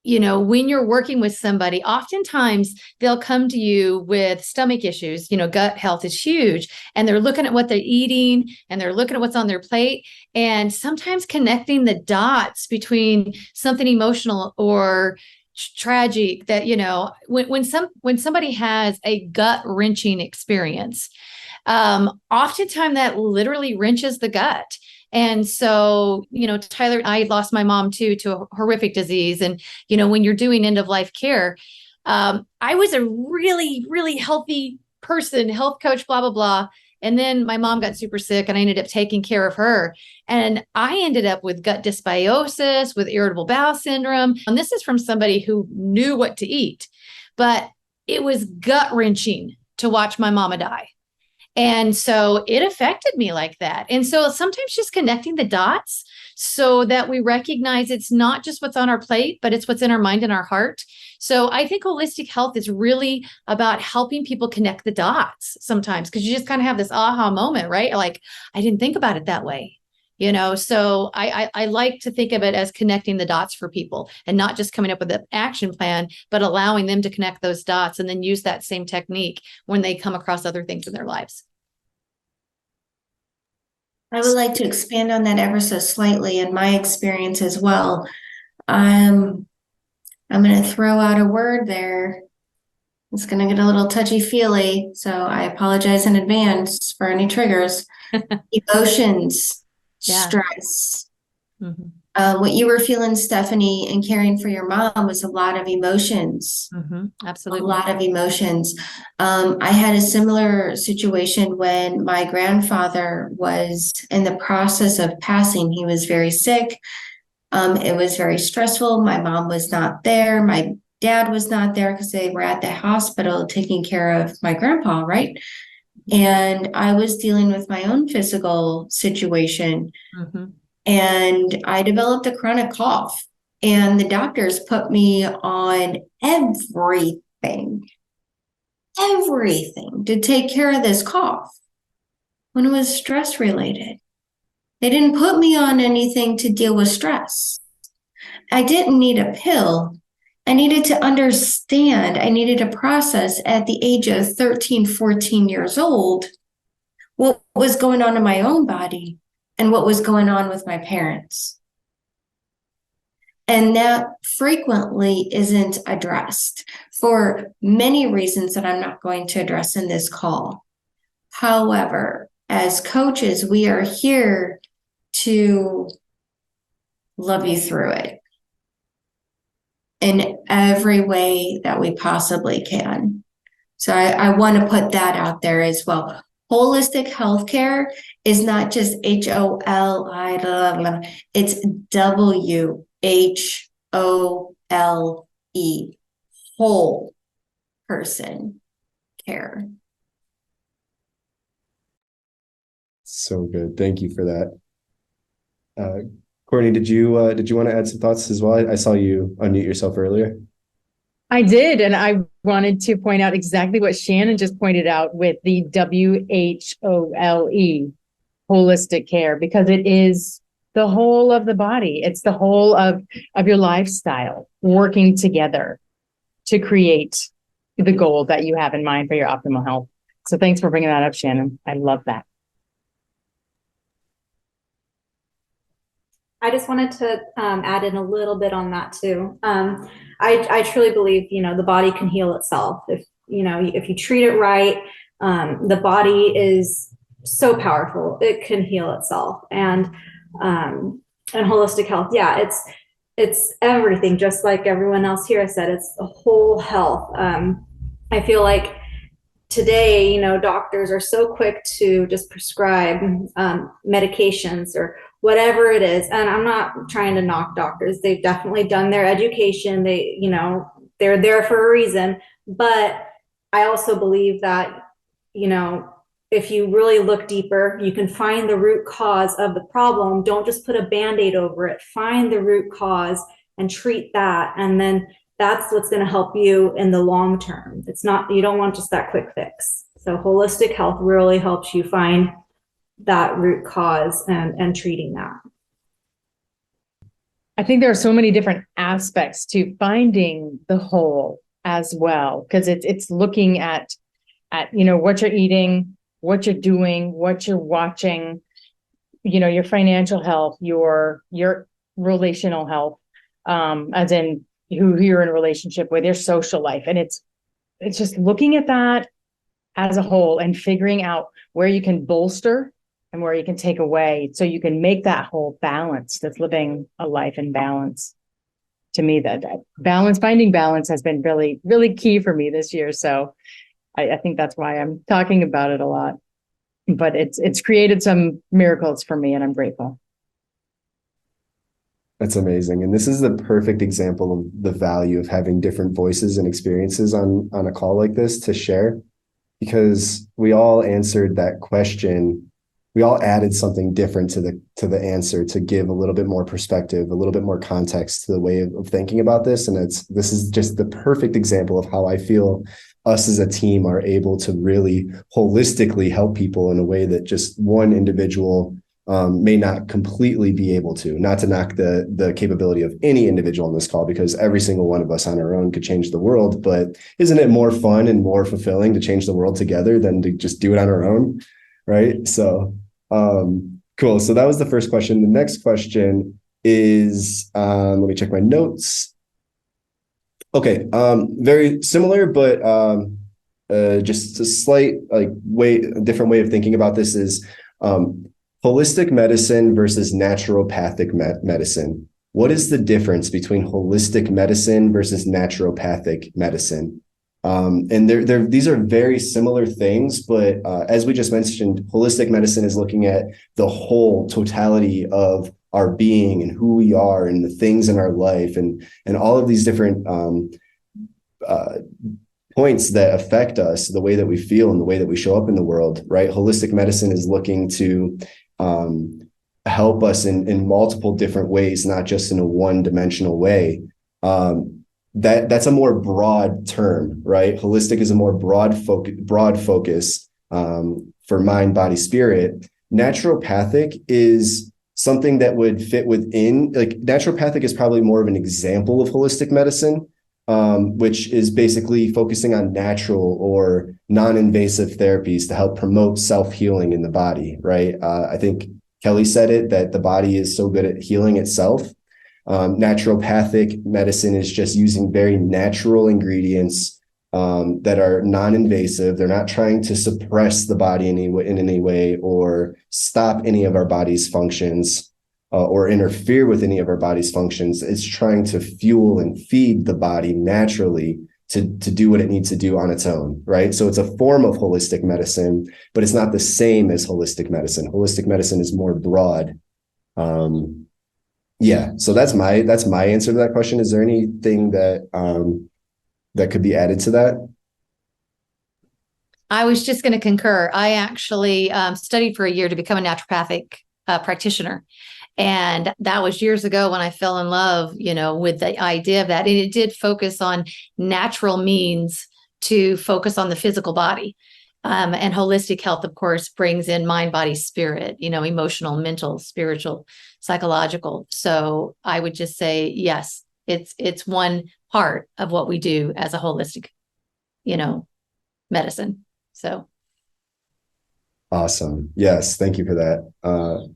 Speaker 3: when you're working with somebody, oftentimes they'll come to you with stomach issues. Gut health is huge, and they're looking at what they're eating and they're looking at what's on their plate. And sometimes connecting the dots between something emotional or tragic that, when somebody has a gut wrenching experience, oftentimes that literally wrenches the gut. And so, Tyler, I lost my mom too to a horrific disease. And, when you're doing end of life care, I was a really, really healthy person, health coach, blah, blah, blah. And then my mom got super sick and I ended up taking care of her. And I ended up with gut dysbiosis, with irritable bowel syndrome. And this is from somebody who knew what to eat, but it was gut wrenching to watch my mama die. And so it affected me like that. And so sometimes just connecting the dots so that we recognize it's not just what's on our plate, but it's what's in our mind and our heart. So I think holistic health is really about helping people connect the dots sometimes, because you just kind of have this aha moment, right? Like, I didn't think about it that way. So I like to think of it as connecting the dots for people and not just coming up with an action plan, but allowing them to connect those dots and then use that same technique when they come across other things in their lives.
Speaker 7: I would like to expand on that ever so slightly in my experience as well. I'm going to throw out a word there. It's going to get a little touchy-feely, so I apologize in advance for any triggers. Emotions, stress.
Speaker 3: Mm-hmm.
Speaker 7: What you were feeling, Stephanie, and caring for your mom was a lot of emotions.
Speaker 3: Mm-hmm. Absolutely.
Speaker 7: A lot of emotions. I had a similar situation when my grandfather was in the process of passing. He was very sick. It was very stressful. My mom was not there. My dad was not there because they were at the hospital taking care of my grandpa, right? And I was dealing with my own physical situation.
Speaker 3: Mm-hmm.
Speaker 7: And I developed a chronic cough, and the doctors put me on everything to take care of this cough when it was stress related. They didn't put me on anything to deal with stress. I didn't need a pill. I needed to understand. I needed to process at the age of 13, 14 years old what was going on in my own body and what was going on with my parents. And that frequently isn't addressed for many reasons that I'm not going to address in this call. However, as coaches, we are here to love you through it in every way that we possibly can. So I want to put that out there as well. Holistic healthcare is not just HOLI, it's WHOLE, whole person care.
Speaker 1: So good. Thank you for that. Courtney, did you want to add some thoughts as well? I saw you unmute yourself earlier.
Speaker 6: I did, and I wanted to point out exactly what Shannon just pointed out with the WHOLE, holistic care, because it is the whole of the body. It's the whole of your lifestyle working together to create the goal that you have in mind for your optimal health. So thanks for bringing that up, Shannon. I love that.
Speaker 8: I just wanted to add in a little bit on that too. I truly believe, the body can heal itself. If you treat it right, the body is so powerful. It can heal itself. And holistic health, it's everything, just like everyone else here has said, it's the whole health. I feel like today, doctors are so quick to just prescribe medications or whatever it is. And I'm not trying to knock doctors. They've definitely done their education. They're there for a reason. But I also believe that, if you really look deeper, you can find the root cause of the problem. Don't just put a Band-Aid over it. Find the root cause and treat that. And then that's what's going to help you in the long term. You don't want just that quick fix. So holistic health really helps you find that root cause and treating that.
Speaker 6: I think there are so many different aspects to finding the whole as well, because it's looking at what you're eating, what you're doing, what you're watching, your financial health, your relational health, as in who you're in a relationship with, your social life. And it's just looking at that as a whole and figuring out where you can bolster and where you can take away so you can make that whole balance that's living a life in balance. To me, that finding balance has been really, really key for me this year. So I think that's why I'm talking about it a lot. But it's created some miracles for me, and I'm grateful.
Speaker 1: That's amazing. And this is the perfect example of the value of having different voices and experiences on a call like this to share, because we all answered that question. We all added something different to the answer to give a little bit more perspective, a little bit more context to the way of thinking about this. And this is just the perfect example of how I feel us as a team are able to really holistically help people in a way that just one individual may not completely be able to. Not to knock the capability of any individual on this call, because every single one of us on our own could change the world. But isn't it more fun and more fulfilling to change the world together than to just do it on our own? Right. So cool. So that was the first question. The next question is, let me check my notes. Okay. Very similar, but just a slight different way of thinking about this is holistic medicine versus naturopathic medicine. What is the difference between holistic medicine versus naturopathic medicine? And these are very similar things, but as we just mentioned, holistic medicine is looking at the whole totality of our being and who we are and the things in our life and all of these different points that affect us, the way that we feel and the way that we show up in the world, right? Holistic medicine is looking to help us in multiple different ways, not just in a one-dimensional way. That's a more broad term, right? Holistic is a more broad focus for mind, body, spirit. Naturopathic is something that would fit within, naturopathic is probably more of an example of holistic medicine, which is basically focusing on natural or non-invasive therapies to help promote self-healing in the body, right? I think Kelly said it, that the body is so good at healing itself. Naturopathic medicine is just using very natural ingredients that are non-invasive. They're not trying to suppress the body in any way or stop any of our body's functions or interfere with any of our body's functions. It's trying to fuel and feed the body naturally to do what it needs to do on its own, right? So it's a form of holistic medicine, but it's not the same as holistic medicine. Holistic medicine is more broad. Yeah, so that's my answer to that question. Is there anything that could be added to that?
Speaker 3: I was just going to concur. I actually studied for a year to become a naturopathic practitioner. And that was years ago when I fell in love, with the idea of that. And it did focus on natural means to focus on the physical body. And holistic health, of course, brings in mind, body, spirit, emotional, mental, spiritual, psychological. So I would just say, yes, it's one part of what we do as a holistic, medicine. So.
Speaker 1: Awesome. Yes. Thank you for that.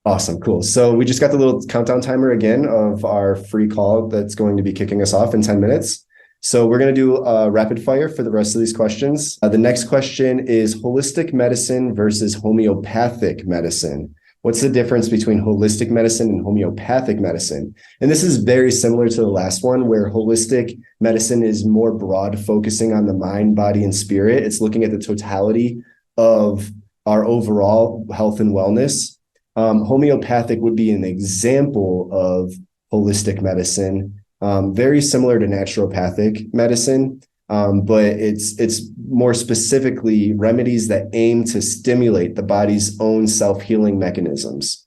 Speaker 1: Awesome. Cool. So we just got the little countdown timer again of our free call that's going to be kicking us off in 10 minutes. So we're going to do rapid fire for the rest of these questions. The next question is holistic medicine versus homeopathic medicine. What's the difference between holistic medicine and homeopathic medicine? And this is very similar to the last one, where holistic medicine is more broad, focusing on the mind, body, and spirit. It's looking at the totality of our overall health and wellness. Homeopathic would be an example of holistic medicine, very similar to naturopathic medicine, but it's more specifically remedies that aim to stimulate the body's own self-healing mechanisms,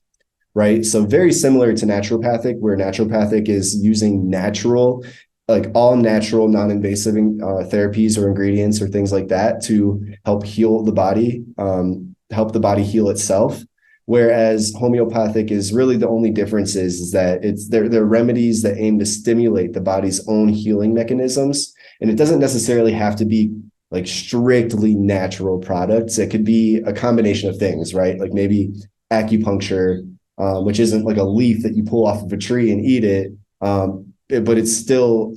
Speaker 1: right? So very similar to naturopathic, where naturopathic is using natural, all natural, non-invasive therapies or ingredients or things like that to help heal the body, help the body heal itself. Whereas homeopathic is really the only difference is that they're remedies that aim to stimulate the body's own healing mechanisms. And it doesn't necessarily have to be like strictly natural products. It could be a combination of things, right? Like maybe acupuncture, which isn't like a leaf that you pull off of a tree and eat it. But it's still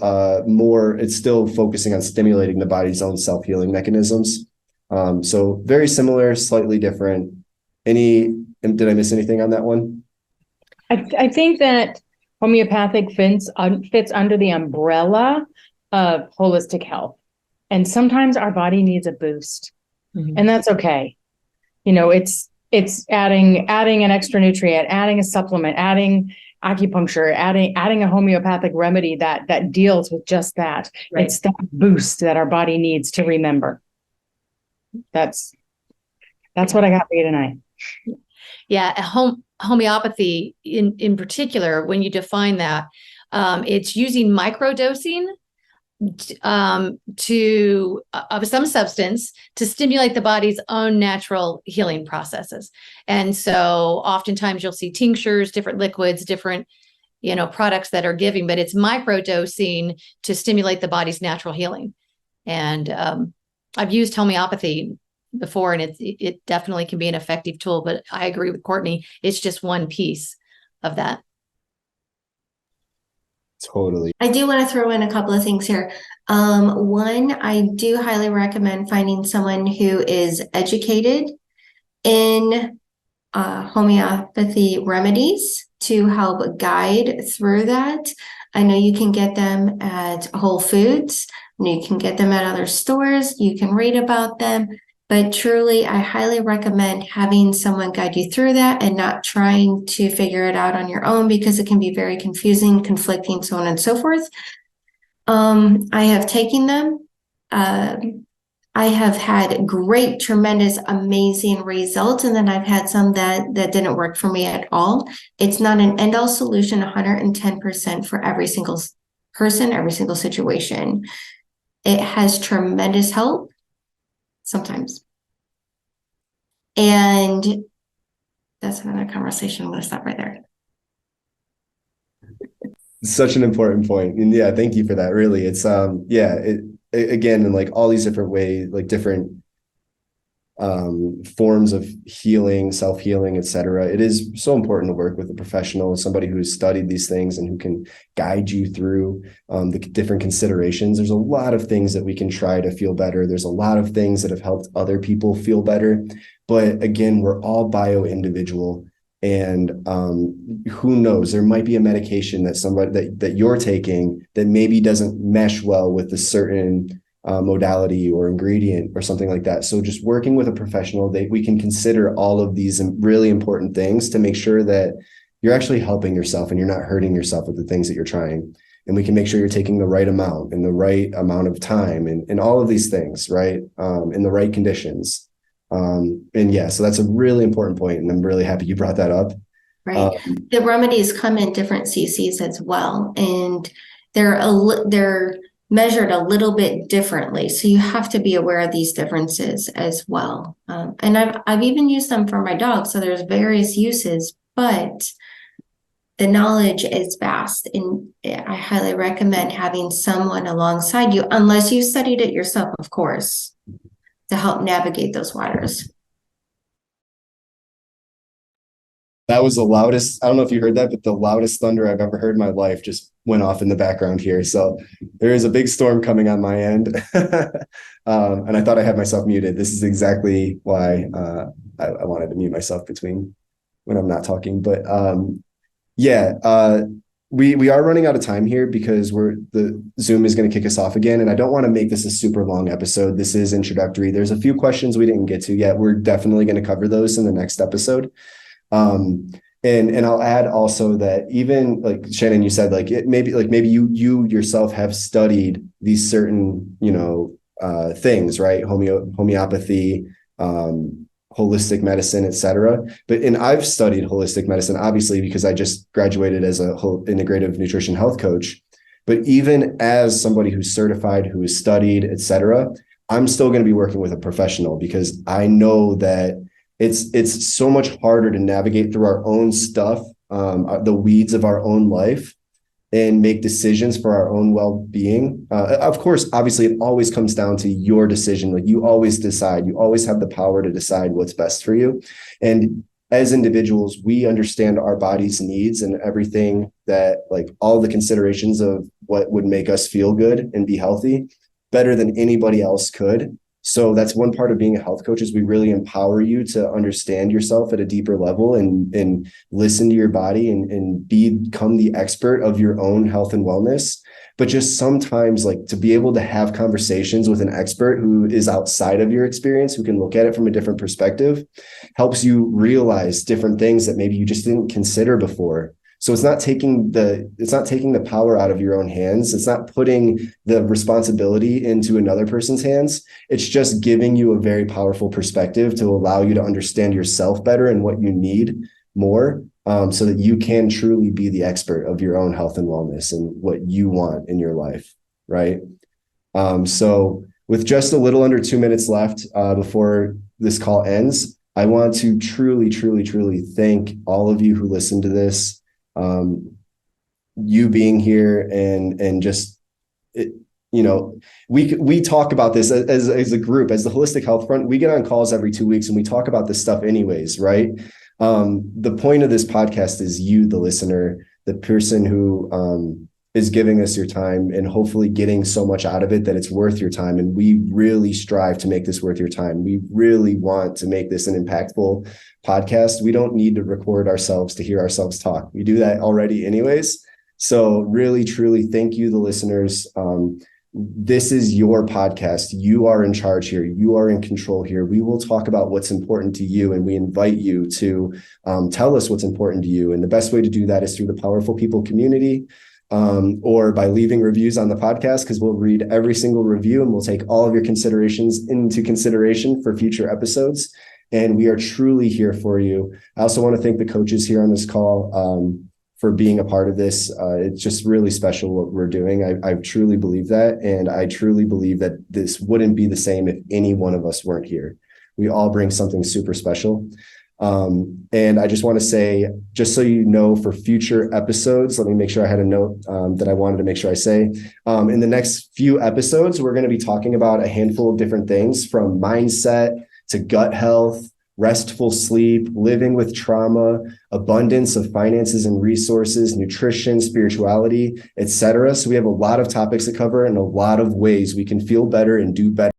Speaker 1: it's still focusing on stimulating the body's own self-healing mechanisms. So very similar, slightly different. Did I miss anything on that one?
Speaker 6: I think that homeopathic fits under the umbrella of holistic health. And sometimes our body needs a boost, and that's okay. It's adding an extra nutrient, adding a supplement, adding acupuncture, adding a homeopathic remedy that deals with just that. Right. It's that boost that our body needs to remember. That's what I got for you tonight.
Speaker 3: Yeah, homeopathy in particular, when you define that, it's using microdosing of some substance to stimulate the body's own natural healing processes. And so oftentimes you'll see tinctures, different liquids, different products that are giving, but it's microdosing to stimulate the body's natural healing. And I've used homeopathy before, and it definitely can be an effective tool, but I agree with Courtney, it's just one piece of that.
Speaker 1: Totally.
Speaker 7: I do want to throw in a couple of things here. One, I do highly recommend finding someone who is educated in homeopathy remedies to help guide through that. I know you can get them at Whole Foods, and you can get them at other stores. You can read about them. But truly, I highly recommend having someone guide you through that and not trying to figure it out on your own, because it can be very confusing, conflicting, so on and so forth. I have taken them. I have had great, tremendous, amazing results. And then I've had some that didn't work for me at all. It's not an end-all solution 110% for every single person, every single situation. It has tremendous help. Sometimes. And that's another conversation. I'm going to stop right there.
Speaker 1: Such an important point. And yeah, thank you for that. Really. It's again, in like all these different ways, like different forms of healing, self-healing, etc. It is so important to work with a professional, somebody who's studied these things and who can guide you through the different considerations. There's a lot of things that we can try to feel better. There's a lot of things that have helped other people feel better. But again, we're all bio-individual. And who knows, there might be a medication that that you're taking that maybe doesn't mesh well with a certain modality or ingredient or something like that. So just working with a professional, we can consider all of these really important things to make sure that you're actually helping yourself and you're not hurting yourself with the things that you're trying. And we can make sure you're taking the right amount and the right amount of time and all of these things, right? In the right conditions. And yeah, so that's a really important point, and I'm really happy you brought that up.
Speaker 7: Right. The remedies come in different cc's as well, and they're measured a little bit differently. So you have to be aware of these differences as well. And I've even used them for my dog. So there's various uses, but the knowledge is vast. And I highly recommend having someone alongside you, unless you studied it yourself, of course, to help navigate those waters.
Speaker 1: That was the loudest, I don't know if you heard that, but the loudest thunder I've ever heard in my life just went off in the background here. So there is a big storm coming on my end. And I thought I had myself muted. This is exactly why I wanted to mute myself between when I'm not talking. But we are running out of time here because the Zoom is going to kick us off again. And I don't want to make this a super long episode. This is introductory. There's a few questions we didn't get to yet. We're definitely going to cover those in the next episode. And I'll add also that even like Shannon, you said, like maybe you yourself have studied these certain, things, right? Homeopathy, holistic medicine, etc. And I've studied holistic medicine, obviously, because I just graduated as a whole integrative nutrition health coach. But even as somebody who's certified, who has studied, etc., I'm still going to be working with a professional because I know that it's so much harder to navigate through our own stuff, the weeds of our own life, and make decisions for our own well-being. Of course, obviously, it always comes down to your decision. Like, you always decide, you always have the power to decide what's best for you. And as individuals, we understand our body's needs and everything that, like, all the considerations of what would make us feel good and be healthy better than anybody else could. So that's one part of being a health coach, is we really empower you to understand yourself at a deeper level and listen to your body and become the expert of your own health and wellness. But just sometimes, like, to be able to have conversations with an expert who is outside of your experience, who can look at it from a different perspective, helps you realize different things that maybe you just didn't consider before. So it's not taking the power out of your own hands. It's not putting the responsibility into another person's hands. It's just giving you a very powerful perspective to allow you to understand yourself better and what you need more, so that you can truly be the expert of your own health and wellness and what you want in your life, right? So with just a little under 2 minutes left before this call ends, I want to truly, truly, truly thank all of you who listened to this. You being here and just, we talk about this as a group, as the Holistic Health Front. We get on calls every 2 weeks and we talk about this stuff anyways, right? The point of this podcast is you, the listener, the person who is giving us your time and hopefully getting so much out of it that it's worth your time. And we really strive to make this worth your time. We really want to make this an impactful podcast. We don't need to record ourselves to hear ourselves talk. We do that already anyways. So really, truly, thank you, the listeners. This is your podcast. You are in charge here. You are in control here. We will talk about what's important to you, and we invite you to tell us what's important to you. And the best way to do that is through the Powerful People community, or by leaving reviews on the podcast, because we'll read every single review and we'll take all of your considerations into consideration for future episodes. And we are truly here for you. I also want to thank the coaches here on this call for being a part of this. It's just really special what we're doing. I truly believe that. And I truly believe that this wouldn't be the same if any one of us weren't here. We all bring something super special. And I just want to say, just so you know, for future episodes, let me make sure I had a note that I wanted to make sure I say. In the next few episodes, we're going to be talking about a handful of different things, from mindset to gut health, restful sleep, living with trauma, abundance of finances and resources, nutrition, spirituality, etc. So we have a lot of topics to cover and a lot of ways we can feel better and do better.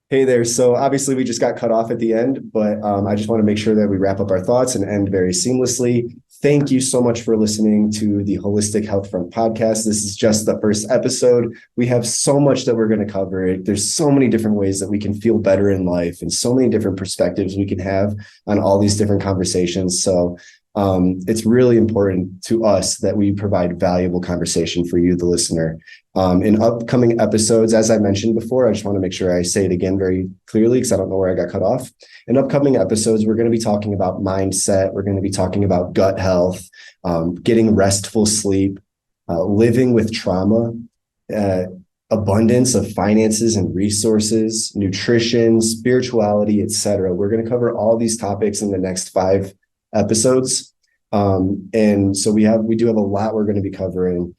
Speaker 1: Hey there. So obviously we just got cut off at the end, but I just want to make sure that we wrap up our thoughts and end very seamlessly. Thank you so much for listening to the Holistic Health Front podcast. This is just the first episode. We have so much that we're going to cover. There's so many different ways that we can feel better in life and so many different perspectives we can have on all these different conversations. So it's really important to us that we provide valuable conversation for you, the listener. In upcoming episodes, as I mentioned before, I just want to make sure I say it again very clearly, because I don't know where I got cut off. In upcoming episodes, we're going to be talking about mindset. We're going to be talking about gut health, getting restful sleep, living with trauma, abundance of finances and resources, nutrition, spirituality, etc. We're going to cover all these topics in the next 5 episodes. And so we do have a lot we're going to be covering.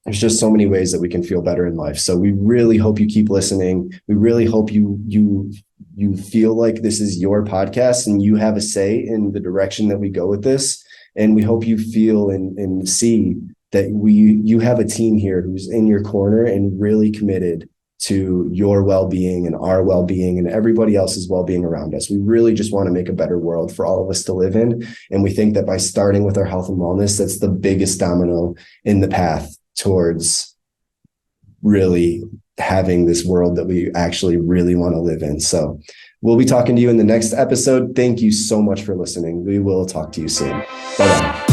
Speaker 1: There's just so many ways that we can feel better in life. So we really hope you keep listening. We really hope you feel like this is your podcast and you have a say in the direction that we go with this. And we hope you feel and see that you have a team here who's in your corner and really committed to your well-being and our well-being and everybody else's well-being around us. We really just want to make a better world for all of us to live in. And we think that by starting with our health and wellness, that's the biggest domino in the path towards really having this world that we actually really want to live in. So we'll be talking to you in the next episode. Thank you so much for listening. We will talk to you soon. Bye-bye.